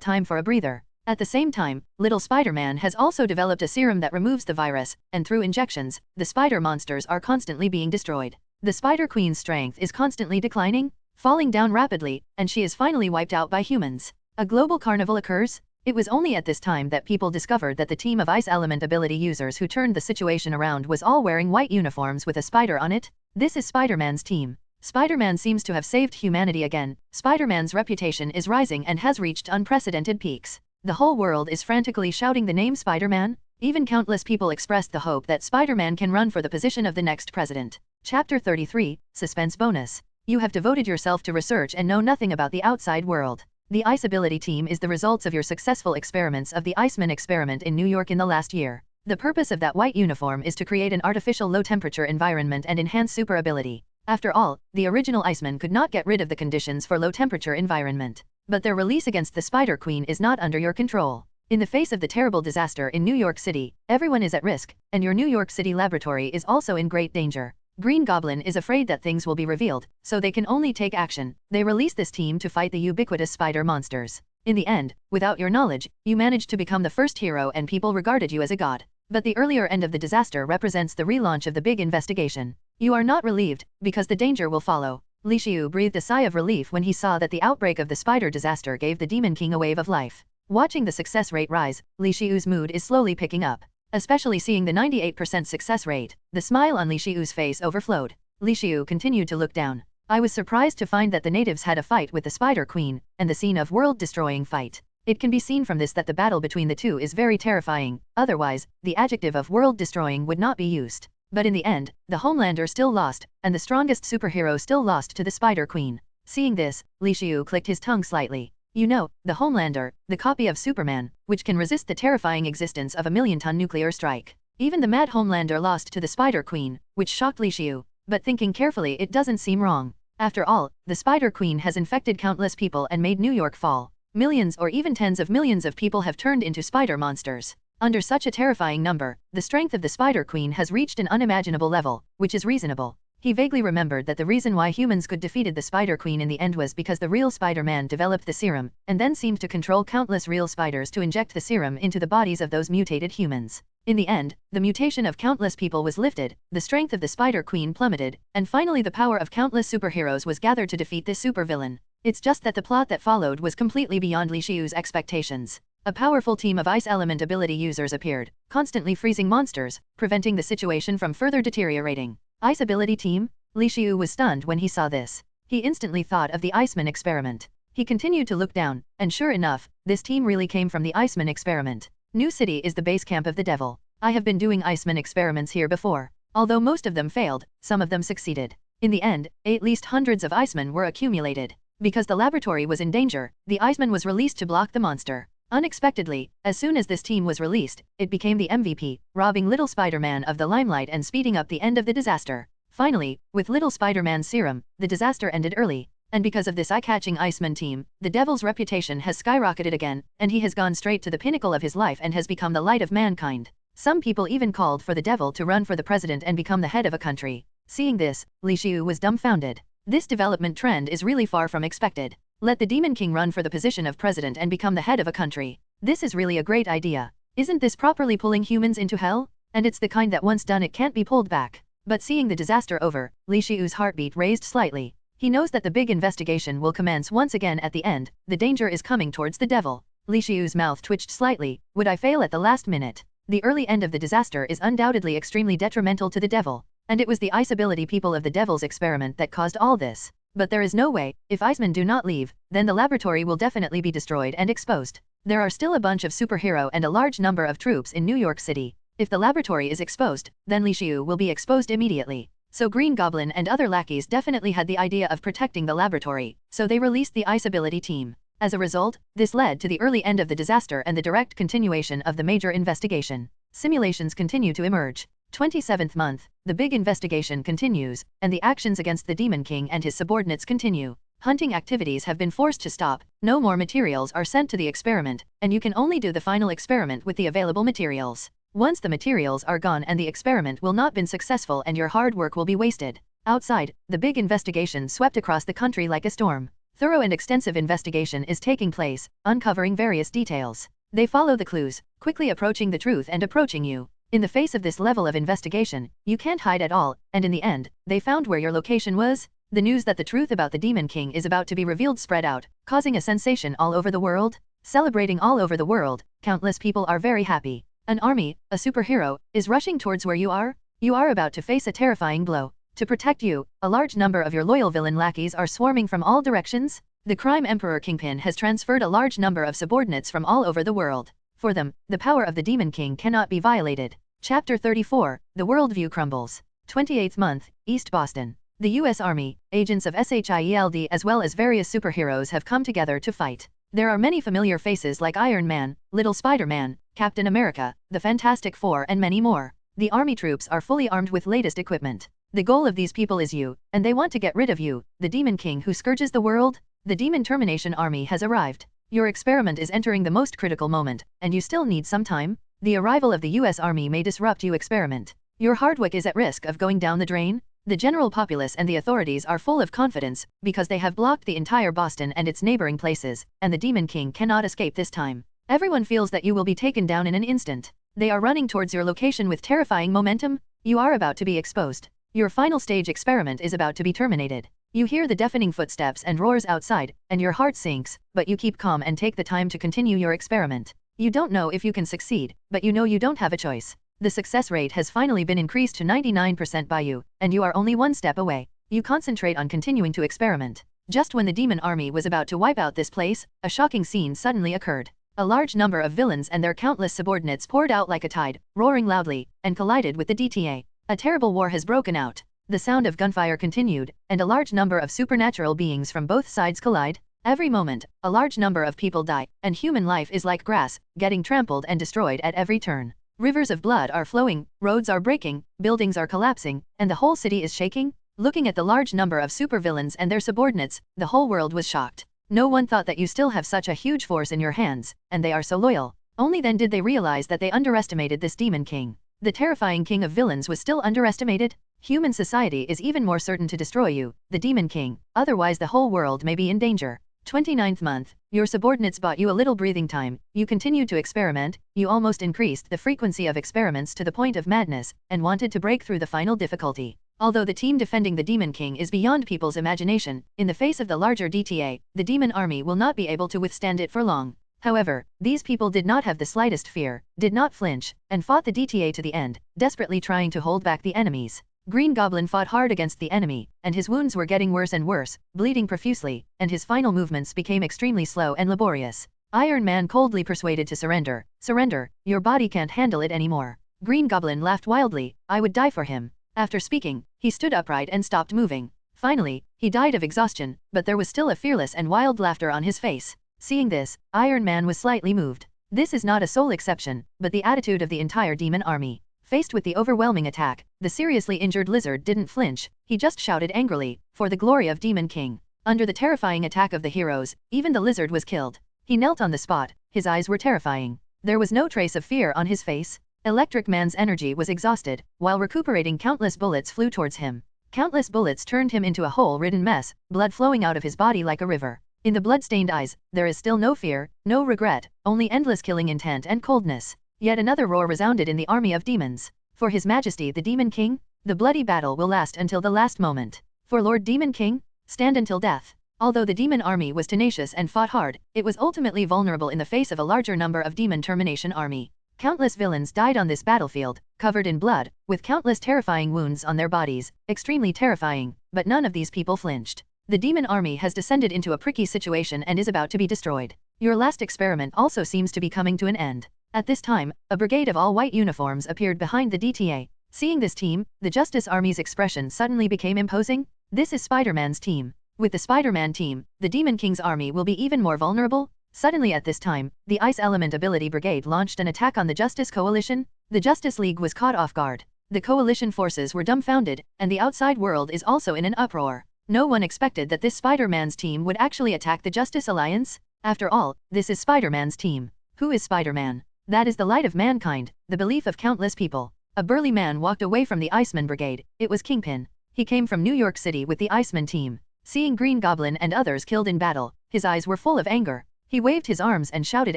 time for a breather. At the same time, little Spider-Man has also developed a serum that removes the virus, and through injections, the spider monsters are constantly being destroyed. The Spider Queen's strength is constantly declining, falling down rapidly, and she is finally wiped out by humans. A global carnival occurs. It was only at this time that people discovered that the team of ice element ability users who turned the situation around was all wearing white uniforms with a spider on it. This is Spider-Man's team. Spider-Man seems to have saved humanity again. Spider-Man's reputation is rising and has reached unprecedented peaks. The whole world is frantically shouting the name Spider-Man. Even countless people expressed the hope that Spider-Man can run for the position of the next president. Chapter 33, Suspense Bonus. You have devoted yourself to research and know nothing about the outside world. The S.H.I.E.L.D team is the results of your successful experiments of the Iceman experiment in New York in the last year. The purpose of that white uniform is to create an artificial low-temperature environment and enhance super ability. After all, the original Iceman could not get rid of the conditions for low-temperature environment. But their release against the Spider Queen is not under your control. In the face of the terrible disaster in New York City, everyone is at risk, and your New York City laboratory is also in great danger. Green Goblin is afraid that things will be revealed, so they can only take action. They release this team to fight the ubiquitous spider monsters. In the end, without your knowledge, you managed to become the first hero and people regarded you as a god. But the earlier end of the disaster represents the relaunch of the big investigation. You are not relieved, because the danger will follow. S.H.I.E.L.D breathed a sigh of relief when he saw that the outbreak of the spider disaster gave the Demon King a wave of life. Watching the success rate rise, S.H.I.E.L.D's mood is slowly picking up. Especially seeing the 98% success rate, the smile on S.H.I.E.L.D's face overflowed. S.H.I.E.L.D continued to look down. I was surprised to find that the natives had a fight with the Spider Queen, and the scene of world-destroying fight. It can be seen from this that the battle between the two is very terrifying, otherwise, the adjective of world-destroying would not be used. But in the end, the Homelander still lost, and the strongest superhero still lost to the Spider Queen. Seeing this, S.H.I.E.L.D clicked his tongue slightly. You know, the Homelander, the copy of Superman, which can resist the terrifying existence of a million-ton nuclear strike. Even the mad Homelander lost to the Spider Queen, which shocked S.H.I.E.L.D. But thinking carefully, it doesn't seem wrong. After all, the Spider Queen has infected countless people and made New York fall. Millions or even tens of millions of people have turned into spider monsters. Under such a terrifying number, the strength of the Spider Queen has reached an unimaginable level, which is reasonable. He vaguely remembered that the reason why humans could defeated the Spider Queen in the end was because the real Spider-Man developed the serum, and then seemed to control countless real spiders to inject the serum into the bodies of those mutated humans. In the end, the mutation of countless people was lifted, the strength of the Spider Queen plummeted, and finally the power of countless superheroes was gathered to defeat this supervillain. It's just that the plot that followed was completely beyond S.H.I.E.L.D's expectations. A powerful team of ice element ability users appeared, constantly freezing monsters, preventing the situation from further deteriorating. Ice ability team? S.H.I.E.L.D was stunned when he saw this. He instantly thought of the Iceman experiment. He continued to look down, and sure enough, this team really came from the Iceman experiment. New City is the base camp of the devil. I have been doing Iceman experiments here before. Although most of them failed, some of them succeeded. In the end, at least hundreds of Icemen were accumulated. Because the laboratory was in danger, the Iceman was released to block the monster. Unexpectedly, as soon as this team was released, it became the MVP, robbing Little Spider-Man of the limelight and speeding up the end of the disaster. Finally, with Little Spider-Man's serum, the disaster ended early. And because of this eye-catching Iceman team, the Devil's reputation has skyrocketed again, and he has gone straight to the pinnacle of his life and has become the light of mankind. Some people even called for the Devil to run for the president and become the head of a country. Seeing this, S.H.I.E.L.D was dumbfounded. This development trend is really far from expected. Let the Demon King run for the position of president and become the head of a country. This is really a great idea. Isn't this properly pulling humans into hell? And it's the kind that once done it can't be pulled back. But seeing the disaster over, S.H.I.E.L.D's heartbeat raised slightly. He knows that the big investigation will commence once again at the end. The danger is coming towards the devil. S.H.I.E.L.D's mouth twitched slightly. Would I fail at the last minute? The early end of the disaster is undoubtedly extremely detrimental to the devil. And it was the ice ability people of the devil's experiment that caused all this. But there is no way. If Icemen do not leave, then the laboratory will definitely be destroyed and exposed. There are still a bunch of superhero and a large number of troops in New York City. If the laboratory is exposed, then S.H.I.E.L.D will be exposed immediately. So Green Goblin and other lackeys definitely had the idea of protecting the laboratory, so they released the ice ability team. As a result, this led to the early end of the disaster and the direct continuation of the major investigation. Simulations continue to emerge. 27th month, the big investigation continues, and the actions against the Demon King and his subordinates continue. Hunting activities have been forced to stop, no more materials are sent to the experiment, and you can only do the final experiment with the available materials. Once the materials are gone and the experiment will not been successful and your hard work will be wasted. Outside, the big investigation swept across the country like a storm. Thorough and extensive investigation is taking place, uncovering various details. They follow the clues, quickly approaching the truth and approaching you. In the face of this level of investigation, you can't hide at all, and in the end, they found where your location was. The news that the truth about the Demon King is about to be revealed spread out, causing a sensation all over the world. Celebrating all over the world, countless people are very happy. An army, a superhero, is rushing towards where you are. You are about to face a terrifying blow. To protect you, a large number of your loyal villain lackeys are swarming from all directions. The crime emperor Kingpin has transferred a large number of subordinates from all over the world. For them, the power of the Demon King cannot be violated. Chapter 34, The Worldview Crumbles. 28th month, East Boston. The U.S. Army, agents of S.H.I.E.L.D. as well as various superheroes have come together to fight. There are many familiar faces like Iron Man, Little Spider-Man, Captain America, the Fantastic Four and many more. The army troops are fully armed with latest equipment. The goal of these people is you, and they want to get rid of you, the Demon King who scourges the world. The Demon Termination Army has arrived. Your experiment is entering the most critical moment, and you still need some time. The arrival of the U.S. Army may disrupt your experiment. Your hard work is at risk of going down the drain. The general populace and the authorities are full of confidence, because they have blocked the entire Boston and its neighboring places, and the Demon King cannot escape this time. Everyone feels that you will be taken down in an instant. They are running towards your location with terrifying momentum. You are about to be exposed. Your final stage experiment is about to be terminated. You hear the deafening footsteps and roars outside, and your heart sinks, but you keep calm and take the time to continue your experiment. You don't know if you can succeed, but you know you don't have a choice. The success rate has finally been increased to 99% by you, and you are only one step away. You concentrate on continuing to experiment. Just when the Demon Army was about to wipe out this place, a shocking scene suddenly occurred. A large number of villains and their countless subordinates poured out like a tide, roaring loudly, and collided with the DTA. A terrible war has broken out. The sound of gunfire continued, and a large number of supernatural beings from both sides collide. Every moment, a large number of people die, and human life is like grass, getting trampled and destroyed at every turn. Rivers of blood are flowing, roads are breaking, buildings are collapsing, and the whole city is shaking. Looking at the large number of supervillains and their subordinates, the whole world was shocked. No one thought that you still have such a huge force in your hands, and they are so loyal. Only then did they realize that they underestimated this Demon King. The terrifying king of villains was still underestimated. Human society is even more certain to destroy you, the Demon King, otherwise the whole world may be in danger. 29th month, your subordinates bought you a little breathing time, you continued to experiment, you almost increased the frequency of experiments to the point of madness, and wanted to break through the final difficulty. Although the team defending the Demon King is beyond people's imagination, in the face of the larger DTA, the Demon Army will not be able to withstand it for long. However, these people did not have the slightest fear, did not flinch, and fought the DTA to the end, desperately trying to hold back the enemies. Green Goblin fought hard against the enemy, and his wounds were getting worse and worse, bleeding profusely, and his final movements became extremely slow and laborious. Iron Man coldly persuaded to surrender. Surrender, your body can't handle it anymore. Green Goblin laughed wildly, I would die for him. After speaking, he stood upright and stopped moving. Finally, he died of exhaustion, but there was still a fearless and wild laughter on his face. Seeing this, Iron Man was slightly moved. This is not a sole exception, but the attitude of the entire Demon Army. Faced with the overwhelming attack, the seriously injured lizard didn't flinch, he just shouted angrily, for the glory of Demon King. Under the terrifying attack of the heroes, even the lizard was killed. He knelt on the spot, his eyes were terrifying. There was no trace of fear on his face. Electric Man's energy was exhausted, while recuperating countless bullets flew towards him. Countless bullets turned him into a hole-ridden mess, blood flowing out of his body like a river. In the blood-stained eyes, there is still no fear, no regret, only endless killing intent and coldness. Yet another roar resounded in the army of demons. For His Majesty the Demon King, the bloody battle will last until the last moment. For Lord Demon King, stand until death. Although the demon army was tenacious and fought hard, it was ultimately vulnerable in the face of a larger number of demon termination army. Countless villains died on this battlefield, covered in blood, with countless terrifying wounds on their bodies, extremely terrifying, but none of these people flinched. The demon army has descended into a pricky situation and is about to be destroyed. Your last experiment also seems to be coming to an end. At this time, a brigade of all-white uniforms appeared behind the DTA. Seeing this team, the Justice Army's expression suddenly became imposing. This is Spider-Man's team. With the Spider-Man team, the Demon King's army will be even more vulnerable. Suddenly at this time, the Ice Element Ability Brigade launched an attack on the Justice Coalition. The Justice League was caught off guard. The coalition forces were dumbfounded, and the outside world is also in an uproar. No one expected that this Spider-Man's team would actually attack the Justice Alliance. After all, this is Spider-Man's team. Who is Spider-Man? That is the light of mankind, the belief of countless people. A burly man walked away from the Iceman Brigade. It was Kingpin. He came from New York City with the Iceman team. Seeing Green Goblin and others killed in battle, his eyes were full of anger. He waved his arms and shouted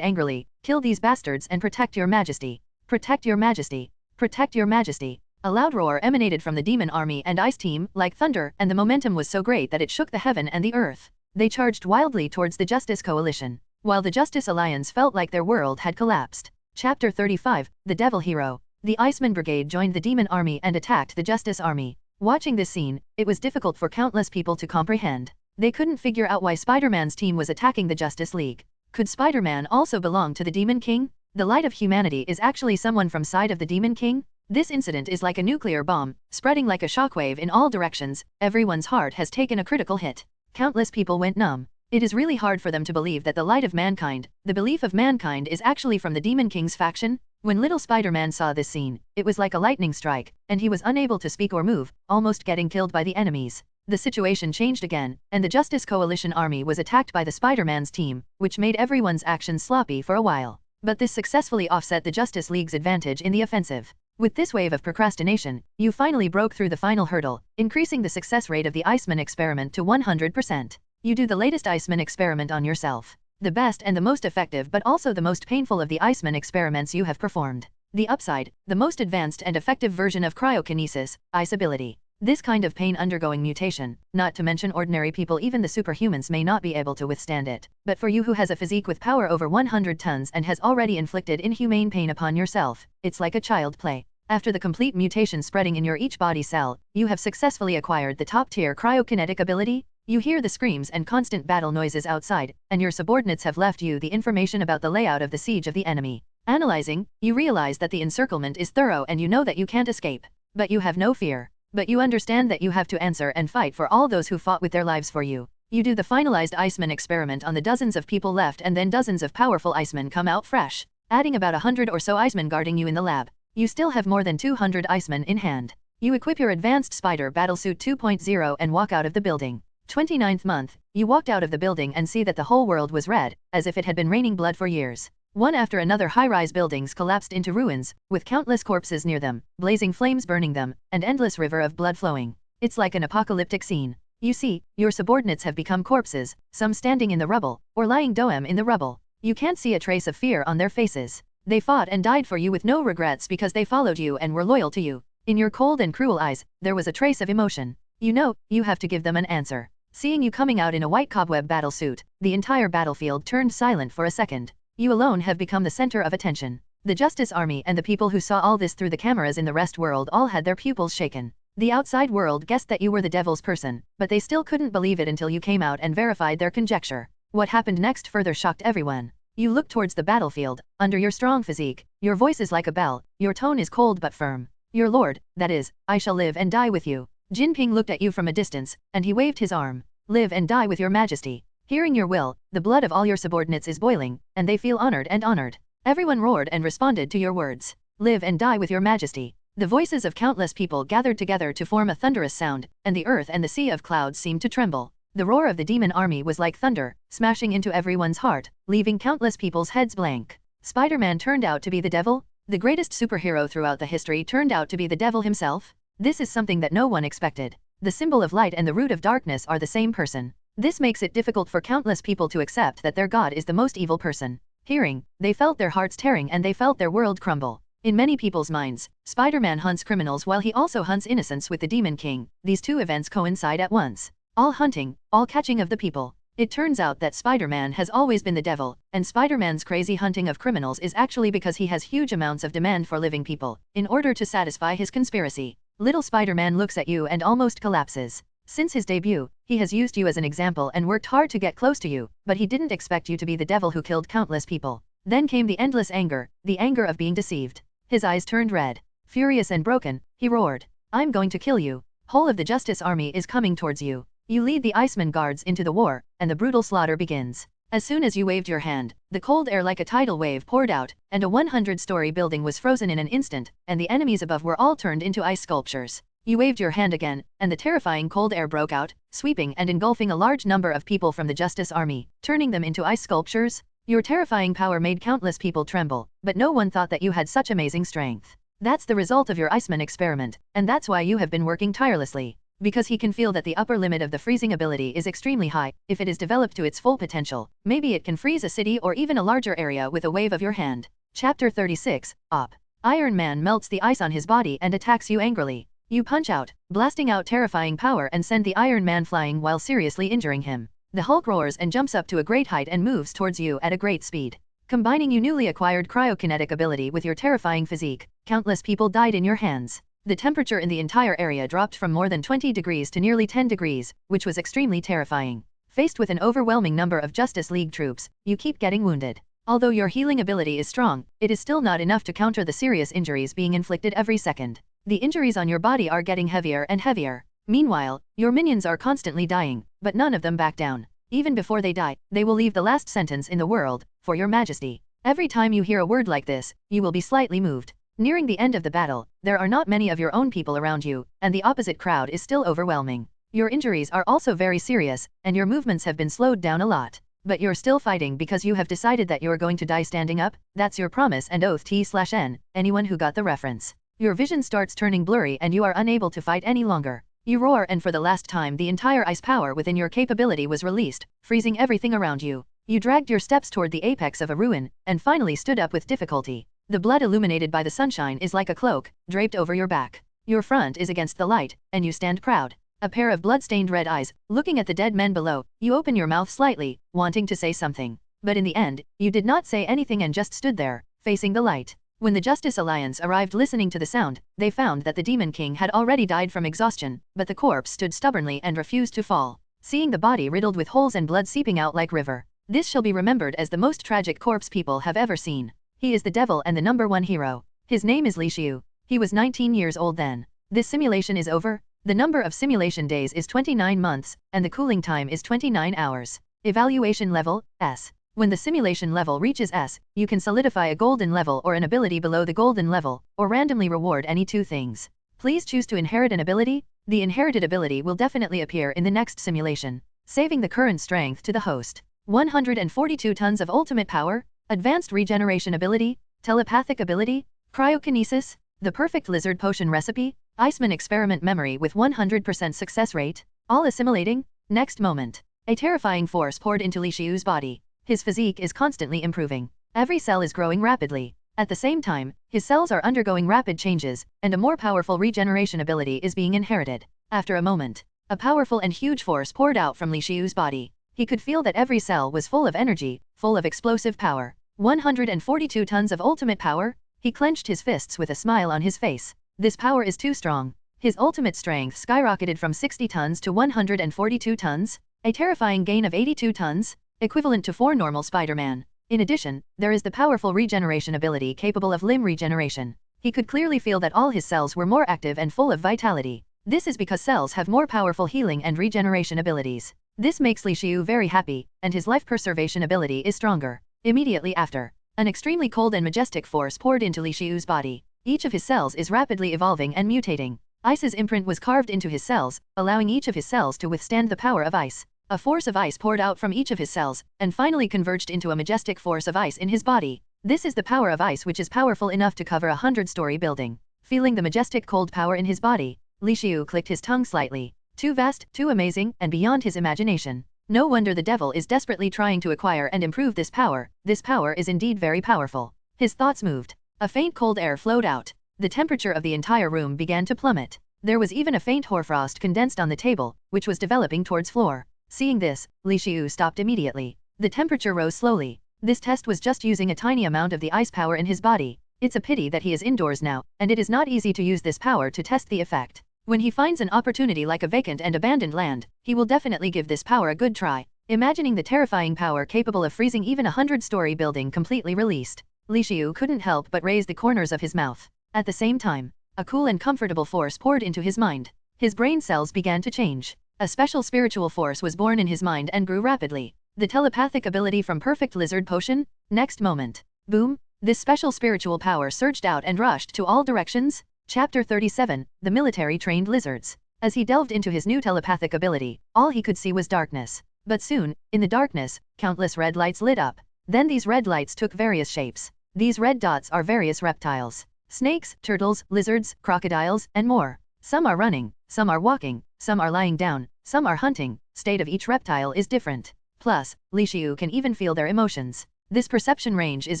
angrily, "Kill these bastards and protect your majesty! Protect your majesty! Protect your majesty!" A loud roar emanated from the Demon Army and Ice Team, like thunder, and the momentum was so great that it shook the heaven and the earth. They charged wildly towards the Justice Coalition, while the Justice Alliance felt like their world had collapsed. Chapter 35, The Devil Hero. The Iceman Brigade joined the Demon Army and attacked the Justice Army. Watching this scene, it was difficult for countless people to comprehend. They couldn't figure out why Spider-Man's team was attacking the Justice League. Could Spider-Man also belong to the Demon King? The light of humanity is actually someone from side of the Demon King? This incident is like a nuclear bomb, spreading like a shockwave in all directions. Everyone's heart has taken a critical hit. Countless people went numb. It is really hard for them to believe that the light of mankind, the belief of mankind, is actually from the Demon King's faction. When little Spider-Man saw this scene, it was like a lightning strike, and he was unable to speak or move, almost getting killed by the enemies. The situation changed again, and the Justice Coalition army was attacked by the Spider-Man's team, which made everyone's actions sloppy for a while. But this successfully offset the Justice League's advantage in the offensive. With this wave of procrastination, you finally broke through the final hurdle, increasing the success rate of the Iceman experiment to 100%. You do the latest Iceman experiment on yourself. The best and the most effective but also the most painful of the Iceman experiments you have performed. The upside, the most advanced and effective version of cryokinesis, ice ability. This kind of pain undergoing mutation, not to mention ordinary people, even the superhumans, may not be able to withstand it. But for you who has a physique with power over 100 tons and has already inflicted inhumane pain upon yourself, it's like a child play. After the complete mutation spreading in your each body cell, you have successfully acquired the top-tier cryokinetic ability. You hear the screams and constant battle noises outside, and your subordinates have left you the information about the layout of the siege of the enemy. Analyzing, you realize that the encirclement is thorough and you know that you can't escape. But you have no fear. But you understand that you have to answer and fight for all those who fought with their lives for you. You do the finalized Iceman experiment on the dozens of people left, and then dozens of powerful Icemen come out fresh, adding about 100 or so Icemen guarding you in the lab. You still have more than 200 Icemen in hand. You equip your advanced Spider Battlesuit 2.0 and walk out of the building. 29th month, you walked out of the building and see that the whole world was red, as if it had been raining blood for years. One after another high-rise buildings collapsed into ruins, with countless corpses near them, blazing flames burning them, and endless river of blood flowing. It's like an apocalyptic scene. You see, your subordinates have become corpses, some standing in the rubble, or lying doem in the rubble. You can't see a trace of fear on their faces. They fought and died for you with no regrets because they followed you and were loyal to you. In your cold and cruel eyes, there was a trace of emotion. You know, you have to give them an answer. Seeing you coming out in a white cobweb battlesuit, the entire battlefield turned silent for a second. You alone have become the center of attention. The Justice Army and the people who saw all this through the cameras in the rest world all had their pupils shaken. The outside world guessed that you were the devil's person, but they still couldn't believe it until you came out and verified their conjecture. What happened next further shocked everyone. You look towards the battlefield, under your strong physique, your voice is like a bell, your tone is cold but firm. Your lord, that is, I shall live and die with you. Jinping looked at you from a distance, and he waved his arm. Live and die with your majesty. Hearing your will, the blood of all your subordinates is boiling, and they feel honored and honored. Everyone roared and responded to your words. Live and die with your majesty. The voices of countless people gathered together to form a thunderous sound, and the earth and the sea of clouds seemed to tremble. The roar of the demon army was like thunder, smashing into everyone's heart, leaving countless people's heads blank. Spider-Man turned out to be the devil? The greatest superhero throughout the history turned out to be the devil himself? This is something that no one expected. The symbol of light and the root of darkness are the same person. This makes it difficult for countless people to accept that their god is the most evil person. Hearing, they felt their hearts tearing and they felt their world crumble. In many people's minds, Spider-Man hunts criminals while he also hunts innocents with the Demon King. These two events coincide at once. All hunting, all catching of the people. It turns out that Spider-Man has always been the devil, and Spider-Man's crazy hunting of criminals is actually because he has huge amounts of demand for living people, in order to satisfy his conspiracy. Little Spider-Man looks at you and almost collapses. Since his debut, he has used you as an example and worked hard to get close to you, but he didn't expect you to be the devil who killed countless people. Then came the endless anger, the anger of being deceived. His eyes turned red. Furious and broken, he roared. I'm going to kill you. Whole of the Justice Army is coming towards you. You lead the Iceman guards into the war, and the brutal slaughter begins. As soon as you waved your hand, the cold air like a tidal wave poured out, and a 100-story building was frozen in an instant, and the enemies above were all turned into ice sculptures. You waved your hand again, and the terrifying cold air broke out, sweeping and engulfing a large number of people from the Justice Army, turning them into ice sculptures. Your terrifying power made countless people tremble, but no one thought that you had such amazing strength. That's the result of your Iceman experiment, and that's why you have been working tirelessly. Because he can feel that the upper limit of the freezing ability is extremely high. If it is developed to its full potential, maybe it can freeze a city or even a larger area with a wave of your hand. Chapter 36, Op. Iron Man melts the ice on his body and attacks you angrily. You punch out, blasting out terrifying power and send the Iron Man flying while seriously injuring him. The Hulk roars and jumps up to a great height and moves towards you at a great speed. Combining your newly acquired cryokinetic ability with your terrifying physique, countless people died in your hands. The temperature in the entire area dropped from more than 20 degrees to nearly 10 degrees, which was extremely terrifying. Faced with an overwhelming number of Justice League troops, you keep getting wounded. Although your healing ability is strong, it is still not enough to counter the serious injuries being inflicted every second. The injuries on your body are getting heavier and heavier. Meanwhile, your minions are constantly dying, but none of them back down. Even before they die, they will leave the last sentence in the world, "For your majesty." Every time you hear a word like this, you will be slightly moved. Nearing the end of the battle, there are not many of your own people around you, and the opposite crowd is still overwhelming. Your injuries are also very serious, and your movements have been slowed down a lot. But you're still fighting because you have decided that you're going to die standing up. That's your promise and oath T/N, anyone who got the reference. Your vision starts turning blurry and you are unable to fight any longer. You roar, and for the last time the entire ice power within your capability was released, freezing everything around you. You dragged your steps toward the apex of a ruin, and finally stood up with difficulty. The blood illuminated by the sunshine is like a cloak, draped over your back. Your front is against the light, and you stand proud. A pair of blood-stained red eyes, looking at the dead men below, you open your mouth slightly, wanting to say something. But in the end, you did not say anything and just stood there, facing the light. When the Justice Alliance arrived listening to the sound, they found that the Demon King had already died from exhaustion, but the corpse stood stubbornly and refused to fall. Seeing the body riddled with holes and blood seeping out like river, this shall be remembered as the most tragic corpse people have ever seen. He is the devil and the #1 hero. His name is S.H.I.E.L.D. He was 19 years old then. This simulation is over. The number of simulation days is 29 months, and the cooling time is 29 hours. Evaluation level, S. When the simulation level reaches S, you can solidify a golden level or an ability below the golden level, or randomly reward any two things. Please choose to inherit an ability. The inherited ability will definitely appear in the next simulation, saving the current strength to the host. 142 tons of ultimate power, advanced regeneration ability, telepathic ability, cryokinesis, the perfect lizard potion recipe, Iceman experiment memory with 100% success rate, all assimilating. Next moment, a terrifying force poured into S.H.I.E.L.D's body. His physique is constantly improving. Every cell is growing rapidly. At the same time, his cells are undergoing rapid changes, and a more powerful regeneration ability is being inherited. After a moment, a powerful and huge force poured out from S.H.I.E.L.D's body. He could feel that every cell was full of energy, full of explosive power. 142 tons of ultimate power. He clenched his fists with a smile on his face. This power is too strong. His ultimate strength skyrocketed from 60 tons to 142 tons, a terrifying gain of 82 tons, equivalent to 4 normal Spider-Man. In addition, there is the powerful regeneration ability capable of limb regeneration. He could clearly feel that all his cells were more active and full of vitality. This is because cells have more powerful healing and regeneration abilities. This makes S.H.I.E.L.D. very happy, and his life preservation ability is stronger. Immediately after, an extremely cold and majestic force poured into S.H.I.E.L.D.'s body. Each of his cells is rapidly evolving and mutating. Ice's imprint was carved into his cells, allowing each of his cells to withstand the power of ice. A force of ice poured out from each of his cells, and finally converged into a majestic force of ice in his body. This is the power of ice, which is powerful enough to cover a 100-story building. Feeling the majestic cold power in his body, S.H.I.E.L.D. clicked his tongue slightly. Too vast, too amazing, and beyond his imagination. No wonder the devil is desperately trying to acquire and improve this power. This power is indeed very powerful. His thoughts moved. A faint cold air flowed out. The temperature of the entire room began to plummet. There was even a faint hoarfrost condensed on the table, which was developing towards floor. Seeing this, S.H.I.E.L.D. stopped immediately. The temperature rose slowly. This test was just using a tiny amount of the ice power in his body. It's a pity that he is indoors now, and it is not easy to use this power to test the effect. When he finds an opportunity like a vacant and abandoned land, he will definitely give this power a good try. Imagining the terrifying power capable of freezing even a 100-story building completely released, S.H.I.E.L.D. couldn't help but raise the corners of his mouth. At the same time, a cool and comfortable force poured into his mind. His brain cells began to change. A special spiritual force was born in his mind and grew rapidly. The telepathic ability from perfect lizard potion. Next moment, boom, this special spiritual power surged out and rushed to all directions. Chapter 37, The Military Trained Lizards. As he delved into his new telepathic ability, all he could see was darkness. But soon, in the darkness, countless red lights lit up. Then these red lights took various shapes. These red dots are various reptiles. Snakes, turtles, lizards, crocodiles, and more. Some are running, some are walking, some are lying down, some are hunting. State of each reptile is different. Plus, S.H.I.E.L.D. can even feel their emotions. This perception range is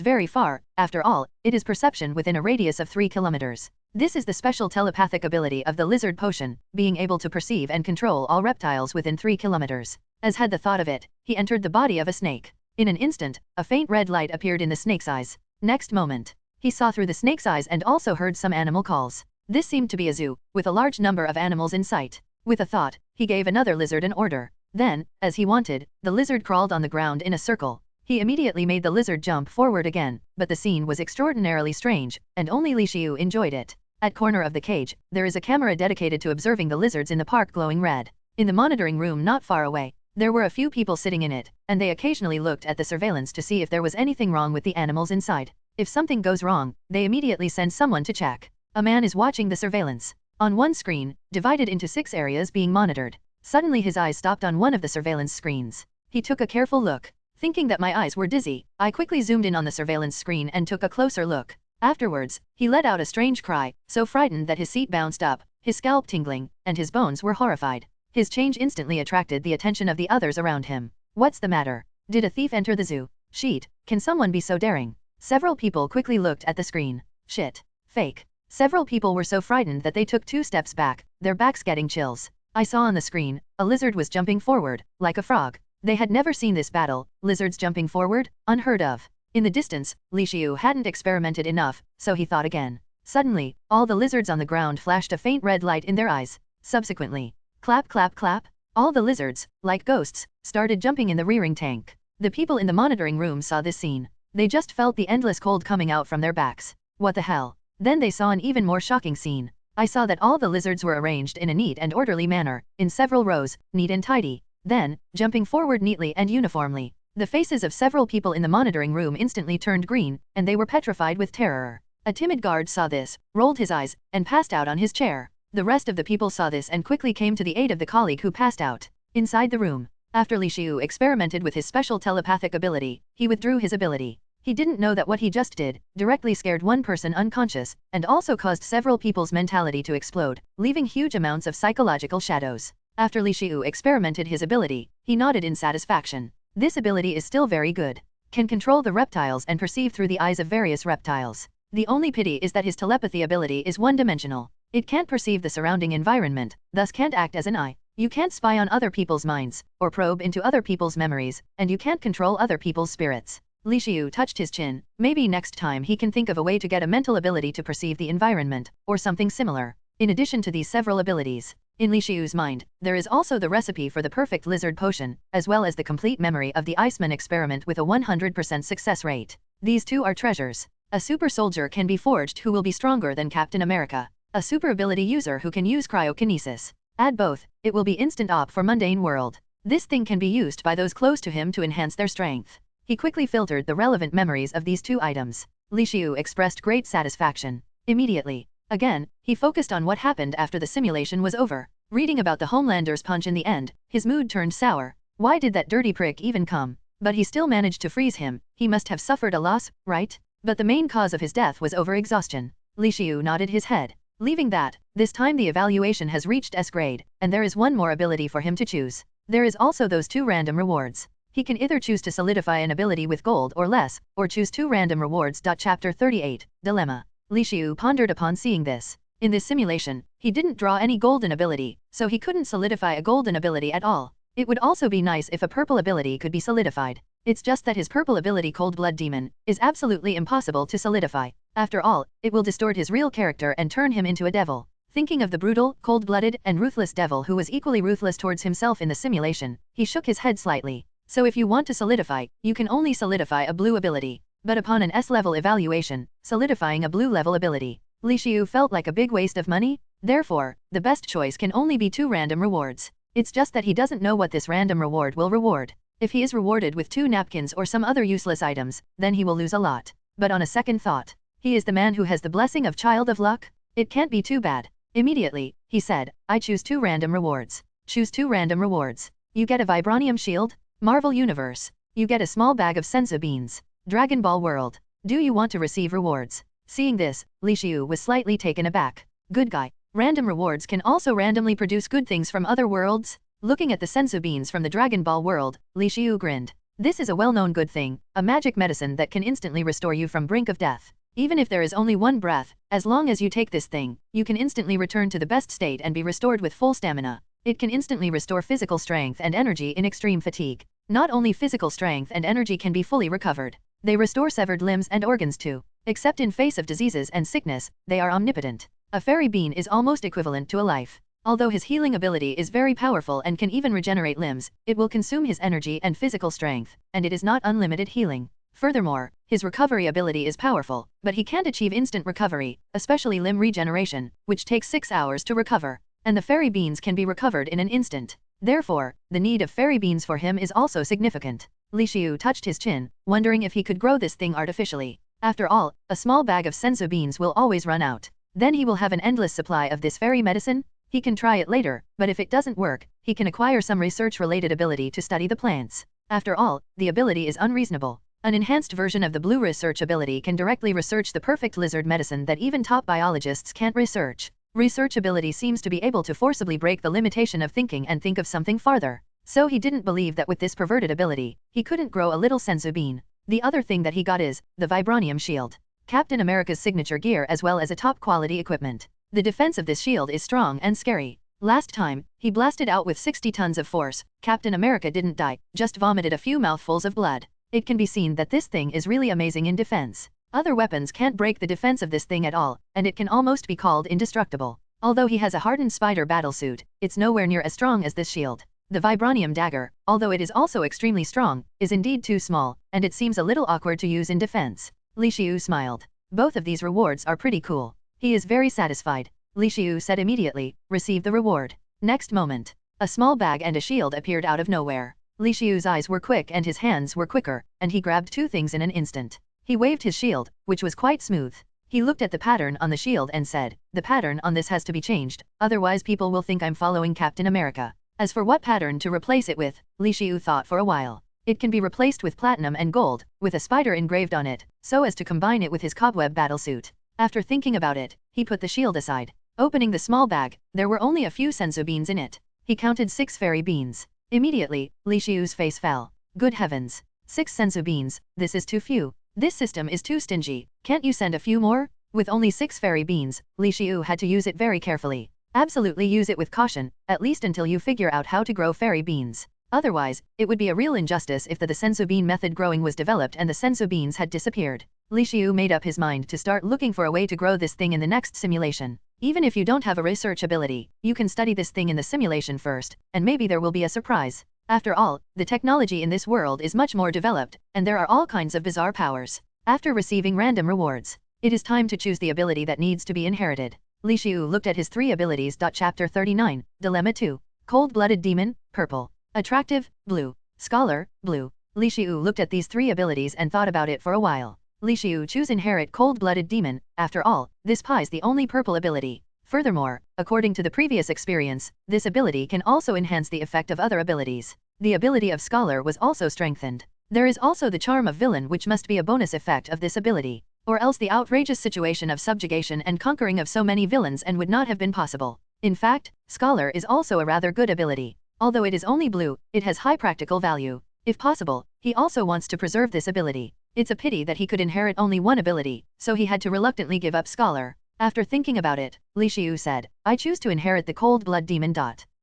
very far. After all, it is perception within a radius of 3 kilometers. This is the special telepathic ability of the lizard potion, being able to perceive and control all reptiles within 3 kilometers. As had the thought of it, he entered the body of a snake. In an instant, a faint red light appeared in the snake's eyes. Next moment, he saw through the snake's eyes and also heard some animal calls. This seemed to be a zoo, with a large number of animals in sight. With a thought, he gave another lizard an order. Then, as he wanted, the lizard crawled on the ground in a circle. He immediately made the lizard jump forward again, but the scene was extraordinarily strange, and only Li Xiu enjoyed it. At corner of the cage, there is a camera dedicated to observing the lizards in the park glowing red. In the monitoring room not far away, there were a few people sitting in it, and they occasionally looked at the surveillance to see if there was anything wrong with the animals inside. If something goes wrong, they immediately send someone to check. A man is watching the surveillance. On one screen, divided into 6 areas being monitored. Suddenly his eyes stopped on one of the surveillance screens. He took a careful look. Thinking that my eyes were dizzy, I quickly zoomed in on the surveillance screen and took a closer look. Afterwards, he let out a strange cry, so frightened that his seat bounced up, his scalp tingling, and his bones were horrified. His change instantly attracted the attention of the others around him. What's the matter? Did a thief enter the zoo? Shit, can someone be so daring? Several people quickly looked at the screen. Shit. Fake. Several people were so frightened that they took 2 steps back, their backs getting chills. I saw on the screen, a lizard was jumping forward, like a frog. They had never seen this battle, lizards jumping forward, unheard of. In the distance, Li Xiu hadn't experimented enough, so he thought again. Suddenly, all the lizards on the ground flashed a faint red light in their eyes. Subsequently, clap clap clap, all the lizards, like ghosts, started jumping in the rearing tank. The people in the monitoring room saw this scene. They just felt the endless cold coming out from their backs. What the hell? Then they saw an even more shocking scene. I saw that all the lizards were arranged in a neat and orderly manner, in several rows, neat and tidy. Then, jumping forward neatly and uniformly. The faces of several people in the monitoring room instantly turned green, and they were petrified with terror. A timid guard saw this, rolled his eyes, and passed out on his chair. The rest of the people saw this and quickly came to the aid of the colleague who passed out. Inside the room, after Li Xiu experimented with his special telepathic ability, he withdrew his ability. He didn't know that what he just did directly scared one person unconscious, and also caused several people's mentality to explode, leaving huge amounts of psychological shadows. After Li Xiu experimented his ability, he nodded in satisfaction. This ability is still very good. Can control the reptiles and perceive through the eyes of various reptiles. The only pity is that his telepathy ability is one-dimensional. It can't perceive the surrounding environment, thus can't act as an eye. You can't spy on other people's minds, or probe into other people's memories, and you can't control other people's spirits. Li Xiu touched his chin. Maybe next time he can think of a way to get a mental ability to perceive the environment, or something similar. In addition to these several abilities, in Li Xiu's mind, there is also the recipe for the perfect lizard potion, as well as the complete memory of the Iceman experiment with a 100% success rate. These 2 are treasures. A super soldier can be forged who will be stronger than Captain America. A super ability user who can use cryokinesis. Add both, it will be instant op for mundane world. This thing can be used by those close to him to enhance their strength. He quickly filtered the relevant memories of these 2 items. Li Xiu expressed great satisfaction. Immediately, again, he focused on what happened after the simulation was over. Reading about the Homelander's punch in the end, his mood turned sour. Why did that dirty prick even come? But he still managed to freeze him. He must have suffered a loss, right? But the main cause of his death was overexhaustion. Li Xiu nodded his head. Leaving that, this time the evaluation has reached S grade, and there is one more ability for him to choose. There is also those 2 random rewards. He can either choose to solidify an ability with gold or less, or choose 2 random rewards. Chapter 38, Dilemma. Li Xiu pondered upon seeing this. In this simulation, he didn't draw any golden ability, so he couldn't solidify a golden ability at all. It would also be nice if a purple ability could be solidified. It's just that his purple ability Cold Blood Demon is absolutely impossible to solidify. After all, it will distort his real character and turn him into a devil. Thinking of the brutal, cold-blooded, and ruthless devil who was equally ruthless towards himself in the simulation, he shook his head slightly. So if you want to solidify, you can only solidify a blue ability. But upon an S-level evaluation, solidifying a blue-level ability, Li Xiu felt like a big waste of money. Therefore, the best choice can only be 2 random rewards. It's just that he doesn't know what this random reward will reward. If he is rewarded with 2 napkins or some other useless items, then he will lose a lot. But on a second thought, he is the man who has the blessing of Child of Luck. It can't be too bad. Immediately, he said, I choose 2 random rewards. Choose 2 random rewards. You get a vibranium shield. Marvel Universe. You get a small bag of senzu beans. Dragon Ball World. Do you want to receive rewards? Seeing this, Li Xiu was slightly taken aback. Good guy. Random rewards can also randomly produce good things from other worlds? Looking at the senzu beans from the Dragon Ball World, Li Xiu grinned. This is a well-known good thing, a magic medicine that can instantly restore you from brink of death. Even if there is only 1 breath, as long as you take this thing, you can instantly return to the best state and be restored with full stamina. It can instantly restore physical strength and energy in extreme fatigue. Not only physical strength and energy can be fully recovered, they restore severed limbs and organs too. Except in face of diseases and sickness, they are omnipotent. A fairy bean is almost equivalent to a life. Although his healing ability is very powerful and can even regenerate limbs, it will consume his energy and physical strength, and it is not unlimited healing. Furthermore, his recovery ability is powerful, but he can't achieve instant recovery, especially limb regeneration, which takes 6 hours to recover, and the fairy beans can be recovered in an instant. Therefore, the need of fairy beans for him is also significant. Li Xiu touched his chin, wondering if he could grow this thing artificially. After all, a small bag of senzu beans will always run out. Then he will have an endless supply of this fairy medicine? He can try it later, but if it doesn't work, he can acquire some research-related ability to study the plants. After all, the ability is unreasonable. An enhanced version of the blue research ability can directly research the perfect lizard medicine that even top biologists can't research. Research ability seems to be able to forcibly break the limitation of thinking and think of something farther. So he didn't believe that with this perverted ability, he couldn't grow a little senzu bean. The other thing that he got is the vibranium shield. Captain America's signature gear as well as a top-quality equipment. The defense of this shield is strong and scary. Last time, he blasted out with 60 tons of force. Captain America didn't die, just vomited a few mouthfuls of blood. It can be seen that this thing is really amazing in defense. Other weapons can't break the defense of this thing at all, and it can almost be called indestructible. Although he has a hardened spider battlesuit, it's nowhere near as strong as this shield. The vibranium dagger, although it is also extremely strong, is indeed too small, and it seems a little awkward to use in defense. Li Xiu smiled. Both of these rewards are pretty cool. He is very satisfied. Li Xiu said immediately, receive the reward. Next moment, a small bag and a shield appeared out of nowhere. Li Xiu's eyes were quick and his hands were quicker, and he grabbed two things in an instant. He waved his shield, which was quite smooth. He looked at the pattern on the shield and said, the pattern on this has to be changed, otherwise people will think I'm following Captain America. As for what pattern to replace it with, Li Xiu thought for a while. It can be replaced with platinum and gold, with a spider engraved on it, so as to combine it with his cobweb battlesuit. After thinking about it, he put the shield aside. Opening the small bag, there were only a few senzu beans in it. He counted 6 fairy beans. Immediately, Li Xiu's face fell. Good heavens! 6 senzu beans, this is too few. This system is too stingy, can't you send a few more? With only 6 fairy beans, Li Xiu had to use it very carefully. Absolutely use it with caution, at least until you figure out how to grow fairy beans. Otherwise, it would be a real injustice if the senzu bean method growing was developed and the senzu beans had disappeared. Li Xiu made up his mind to start looking for a way to grow this thing in the next simulation. Even if you don't have a research ability, you can study this thing in the simulation first, and maybe there will be a surprise. After all, the technology in this world is much more developed, and there are all kinds of bizarre powers. After receiving random rewards, it is time to choose the ability that needs to be inherited. Li Xiu looked at his 3 abilities. Chapter 39, Dilemma 2. Cold-blooded demon, purple. Attractive, blue. Scholar, blue. Li Xiu looked at these 3 abilities and thought about it for a while. Li Xiu choose inherit cold-blooded demon. After all, this pie's the only purple ability. Furthermore, according to the previous experience, this ability can also enhance the effect of other abilities. The ability of scholar was also strengthened. There is also the charm of villain, which must be a bonus effect of this ability. Or else the outrageous situation of subjugation and conquering of so many villains and would not have been possible. In fact, scholar is also a rather good ability. Although it is only blue, it has high practical value. If possible, he also wants to preserve this ability. It's a pity that he could inherit only one ability, so he had to reluctantly give up scholar. After thinking about it, Li Xiu said, I choose to inherit the cold blood demon.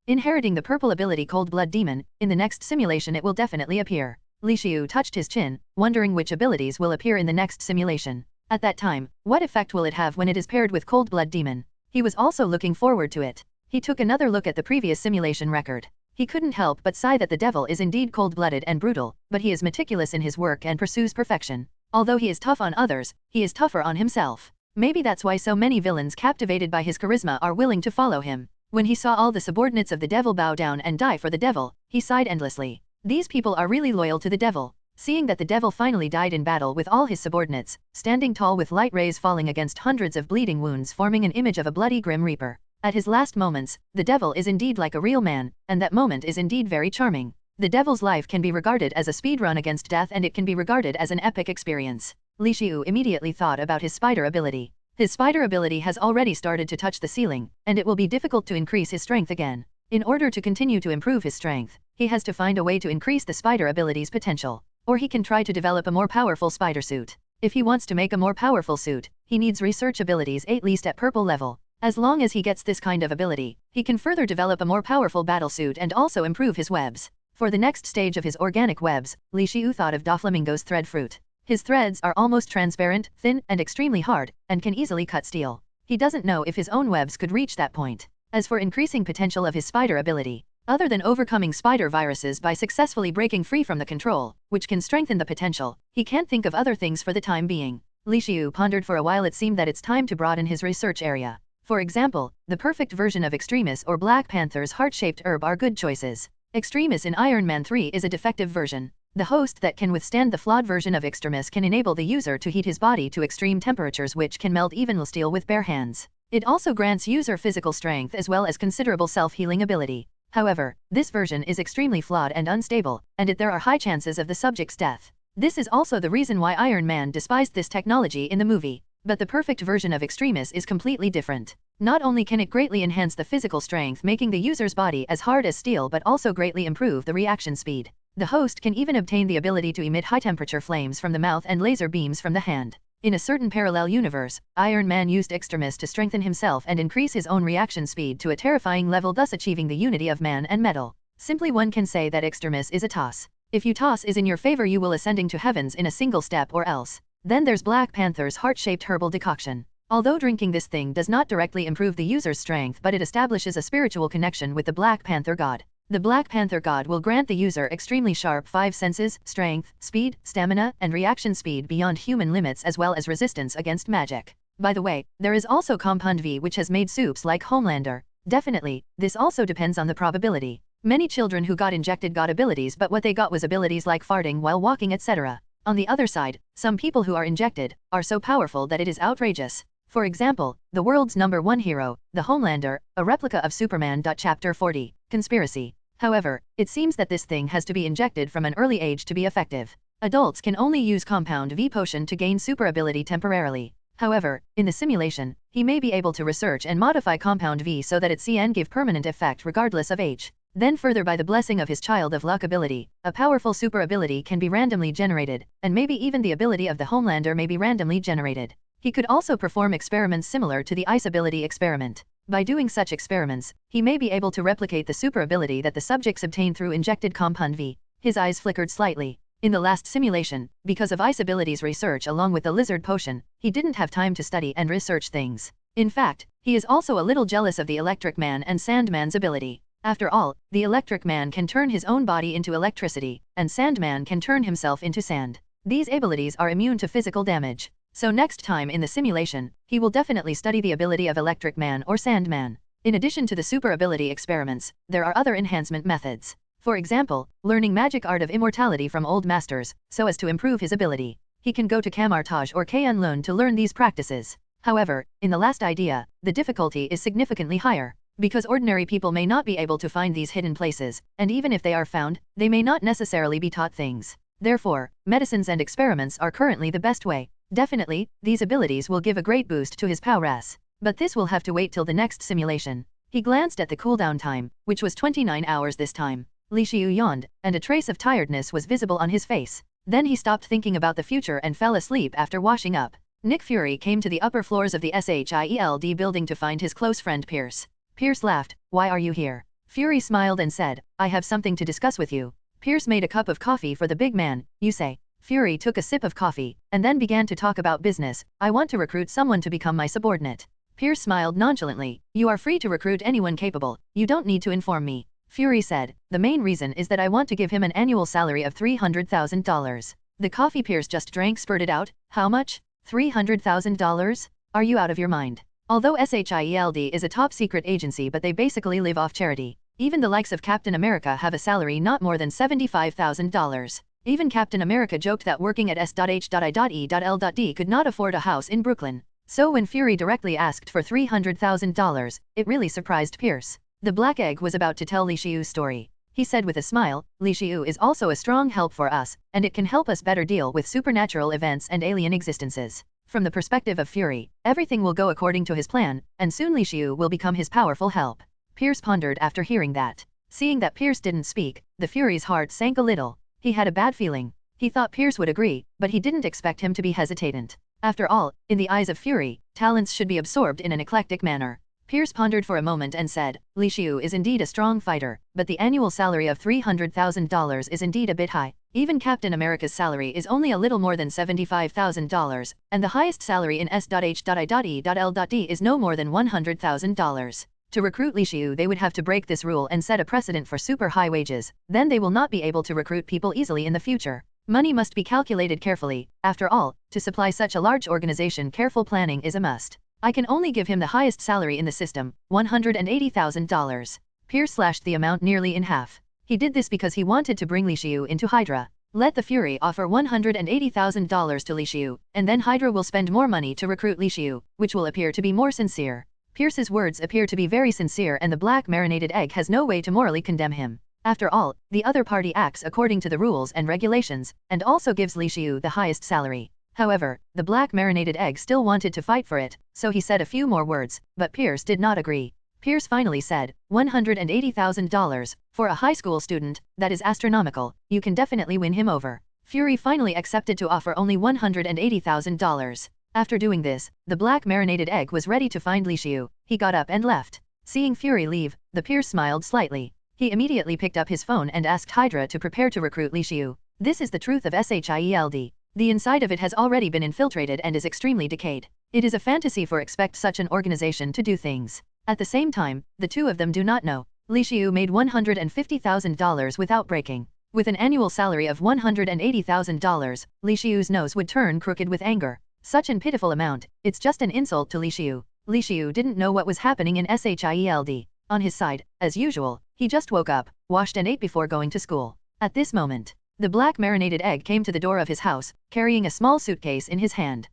Inheriting the purple ability cold blood demon, in the next simulation it will definitely appear. Li Xiu touched his chin, wondering which abilities will appear in the next simulation. At that time, what effect will it have when it is paired with cold blood demon? He was also looking forward to it. He took another look at the previous simulation record. He couldn't help but sigh that the devil is indeed cold-blooded and brutal, but he is meticulous in his work and pursues perfection. Although he is tough on others, he is tougher on himself. Maybe that's why so many villains captivated by his charisma are willing to follow him. When he saw all the subordinates of the devil bow down and die for the devil, he sighed endlessly. These people are really loyal to the devil. Seeing that the devil finally died in battle with all his subordinates, standing tall with light rays falling against hundreds of bleeding wounds forming an image of a bloody grim reaper. At his last moments, the devil is indeed like a real man, and that moment is indeed very charming. The devil's life can be regarded as a speed run against death, and it can be regarded as an epic experience. Li Xiu immediately thought about his spider ability. His spider ability has already started to touch the ceiling, and it will be difficult to increase his strength again. In order to continue to improve his strength, he has to find a way to increase the spider ability's potential. Or he can try to develop a more powerful spider suit. If he wants to make a more powerful suit, he needs research abilities at least at purple level. As long as he gets this kind of ability, he can further develop a more powerful battlesuit and also improve his webs. For the next stage of his organic webs, Li Xiu thought of Doflamingo's thread fruit. His threads are almost transparent, thin, and extremely hard, and can easily cut steel. He doesn't know if his own webs could reach that point. As for increasing potential of his spider ability, other than overcoming spider viruses by successfully breaking free from the control, which can strengthen the potential, he can't think of other things for the time being. Li Xiu pondered for a while. It seemed that it's time to broaden his research area. For example, the perfect version of Extremis or Black Panther's heart-shaped herb are good choices. Extremis in Iron Man 3 is a defective version. The host that can withstand the flawed version of Extremis can enable the user to heat his body to extreme temperatures which can melt even steel with bare hands. It also grants user physical strength as well as considerable self-healing ability. However, this version is extremely flawed and unstable, and there are high chances of the subject's death. This is also the reason why Iron Man despised this technology in the movie. But the perfect version of Extremis is completely different. Not only can it greatly enhance the physical strength making the user's body as hard as steel but also greatly improve the reaction speed. The host can even obtain the ability to emit high-temperature flames from the mouth and laser beams from the hand. In a certain parallel universe, Iron Man used Extremis to strengthen himself and increase his own reaction speed to a terrifying level, thus achieving the unity of man and metal. Simply one can say that Extremis is a toss. If your toss is in your favor you will ascending to heavens in a single step, or else. Then there's Black Panther's heart-shaped herbal decoction. Although drinking this thing does not directly improve the user's strength, but it establishes a spiritual connection with the Black Panther god. The Black Panther god will grant the user extremely sharp 5 senses, strength, speed, stamina, and reaction speed beyond human limits as well as resistance against magic. By the way, there is also Compound V which has made soups like Homelander. Definitely, this also depends on the probability. Many children who got injected got abilities, but what they got was abilities like farting while walking, etc. On the other side, some people who are injected are so powerful that it is outrageous. For example, the world's #1 hero, the Homelander, a replica of Superman. Chapter 40, Conspiracy. However, it seems that this thing has to be injected from an early age to be effective. Adults can only use Compound V potion to gain super ability temporarily. However, in the simulation, he may be able to research and modify Compound V so that it can give permanent effect regardless of age. Then further, by the blessing of his Child of Luck ability, a powerful super ability can be randomly generated, and maybe even the ability of the Homelander may be randomly generated. He could also perform experiments similar to the ice ability experiment. By doing such experiments, he may be able to replicate the super ability that the subjects obtain through injected Compound V. His eyes flickered slightly. In the last simulation, because of ice abilities research along with the lizard potion, he didn't have time to study and research things. In fact, he is also a little jealous of the Electric Man and Sandman's ability. After all, the Electric Man can turn his own body into electricity, and Sandman can turn himself into sand. These abilities are immune to physical damage. So next time in the simulation, he will definitely study the ability of Electric Man or Sandman. In addition to the super ability experiments, there are other enhancement methods. For example, learning magic art of immortality from old masters, so as to improve his ability. He can go to Camartage or Kunlun to learn these practices. However, in the last idea, the difficulty is significantly higher. Because ordinary people may not be able to find these hidden places, and even if they are found, they may not necessarily be taught things. Therefore, medicines and experiments are currently the best way. Definitely, these abilities will give a great boost to his prowess. But this will have to wait till the next simulation. He glanced at the cooldown time, which was 29 hours this time. Li Xiu yawned, and a trace of tiredness was visible on his face. Then he stopped thinking about the future and fell asleep after washing up. Nick Fury came to the upper floors of the S.H.I.E.L.D building to find his close friend Pierce. Pierce laughed. "Why are you here?" Fury smiled and said, "I have something to discuss with you." Pierce made a cup of coffee for the big man. "You say?" Fury took a sip of coffee, and then began to talk about business. "I want to recruit someone to become my subordinate." Pierce smiled nonchalantly. "You are free to recruit anyone capable. You don't need to inform me." Fury said, "The main reason is that I want to give him an annual salary of $300,000. The coffee Pierce just drank spurted out. "How much? $300,000? Are you out of your mind?" Although S.H.I.E.L.D is a top-secret agency, but they basically live off charity. Even the likes of Captain America have a salary not more than $75,000. Even Captain America joked that working at S.H.I.E.L.D could not afford a house in Brooklyn. So when Fury directly asked for $300,000, it really surprised Pierce. The Black Egg was about to tell Li Xiu's story. He said with a smile, "Li Xiu is also a strong help for us, and it can help us better deal with supernatural events and alien existences." From the perspective of Fury, everything will go according to his plan, and soon Li Xiu will become his powerful help. Pierce pondered after hearing that. Seeing that Pierce didn't speak, the Fury's heart sank a little. He had a bad feeling. He thought Pierce would agree, but he didn't expect him to be hesitant. After all, in the eyes of Fury, talents should be absorbed in an eclectic manner. Pierce pondered for a moment and said, "Li Xiu is indeed a strong fighter, but the annual salary of $300,000 is indeed a bit high. Even Captain America's salary is only a little more than $75,000, and the highest salary in S.H.I.E.L.D is no more than $100,000. To recruit Li Xiu they would have to break this rule and set a precedent for super high wages, then they will not be able to recruit people easily in the future. Money must be calculated carefully, after all, to supply such a large organization careful planning is a must. I can only give him the highest salary in the system, $180,000. Pierce slashed the amount nearly in half. He did this because he wanted to bring Li Xiu into Hydra. Let the Fury offer $180,000 to Li Xiu, and then Hydra will spend more money to recruit Li Xiu, which will appear to be more sincere. Pierce's words appear to be very sincere and the black marinated egg has no way to morally condemn him. After all, the other party acts according to the rules and regulations, and also gives Li Xiu the highest salary. However, the black marinated egg still wanted to fight for it, so he said a few more words, but Pierce did not agree. Pierce finally said, $180,000, for a high school student, that is astronomical, you can definitely win him over. Fury finally accepted to offer only $180,000. After doing this, the black marinated egg was ready to find Li Xiu. He got up and left. Seeing Fury leave, the Pierce smiled slightly. He immediately picked up his phone and asked Hydra to prepare to recruit Li Xiu. This is the truth of S.H.I.E.L.D. The inside of it has already been infiltrated and is extremely decayed. It is a fantasy for expect such an organization to do things. At the same time, the two of them do not know. Li Xiu made $150,000 without breaking. With an annual salary of $180,000, Li Xiu's nose would turn crooked with anger. Such an pitiful amount, it's just an insult to Li Xiu. Li Xiu didn't know what was happening in S.H.I.E.L.D. On his side, as usual, he just woke up, washed and ate before going to school. At this moment, the black marinated egg came to the door of his house, carrying a small suitcase in his hand.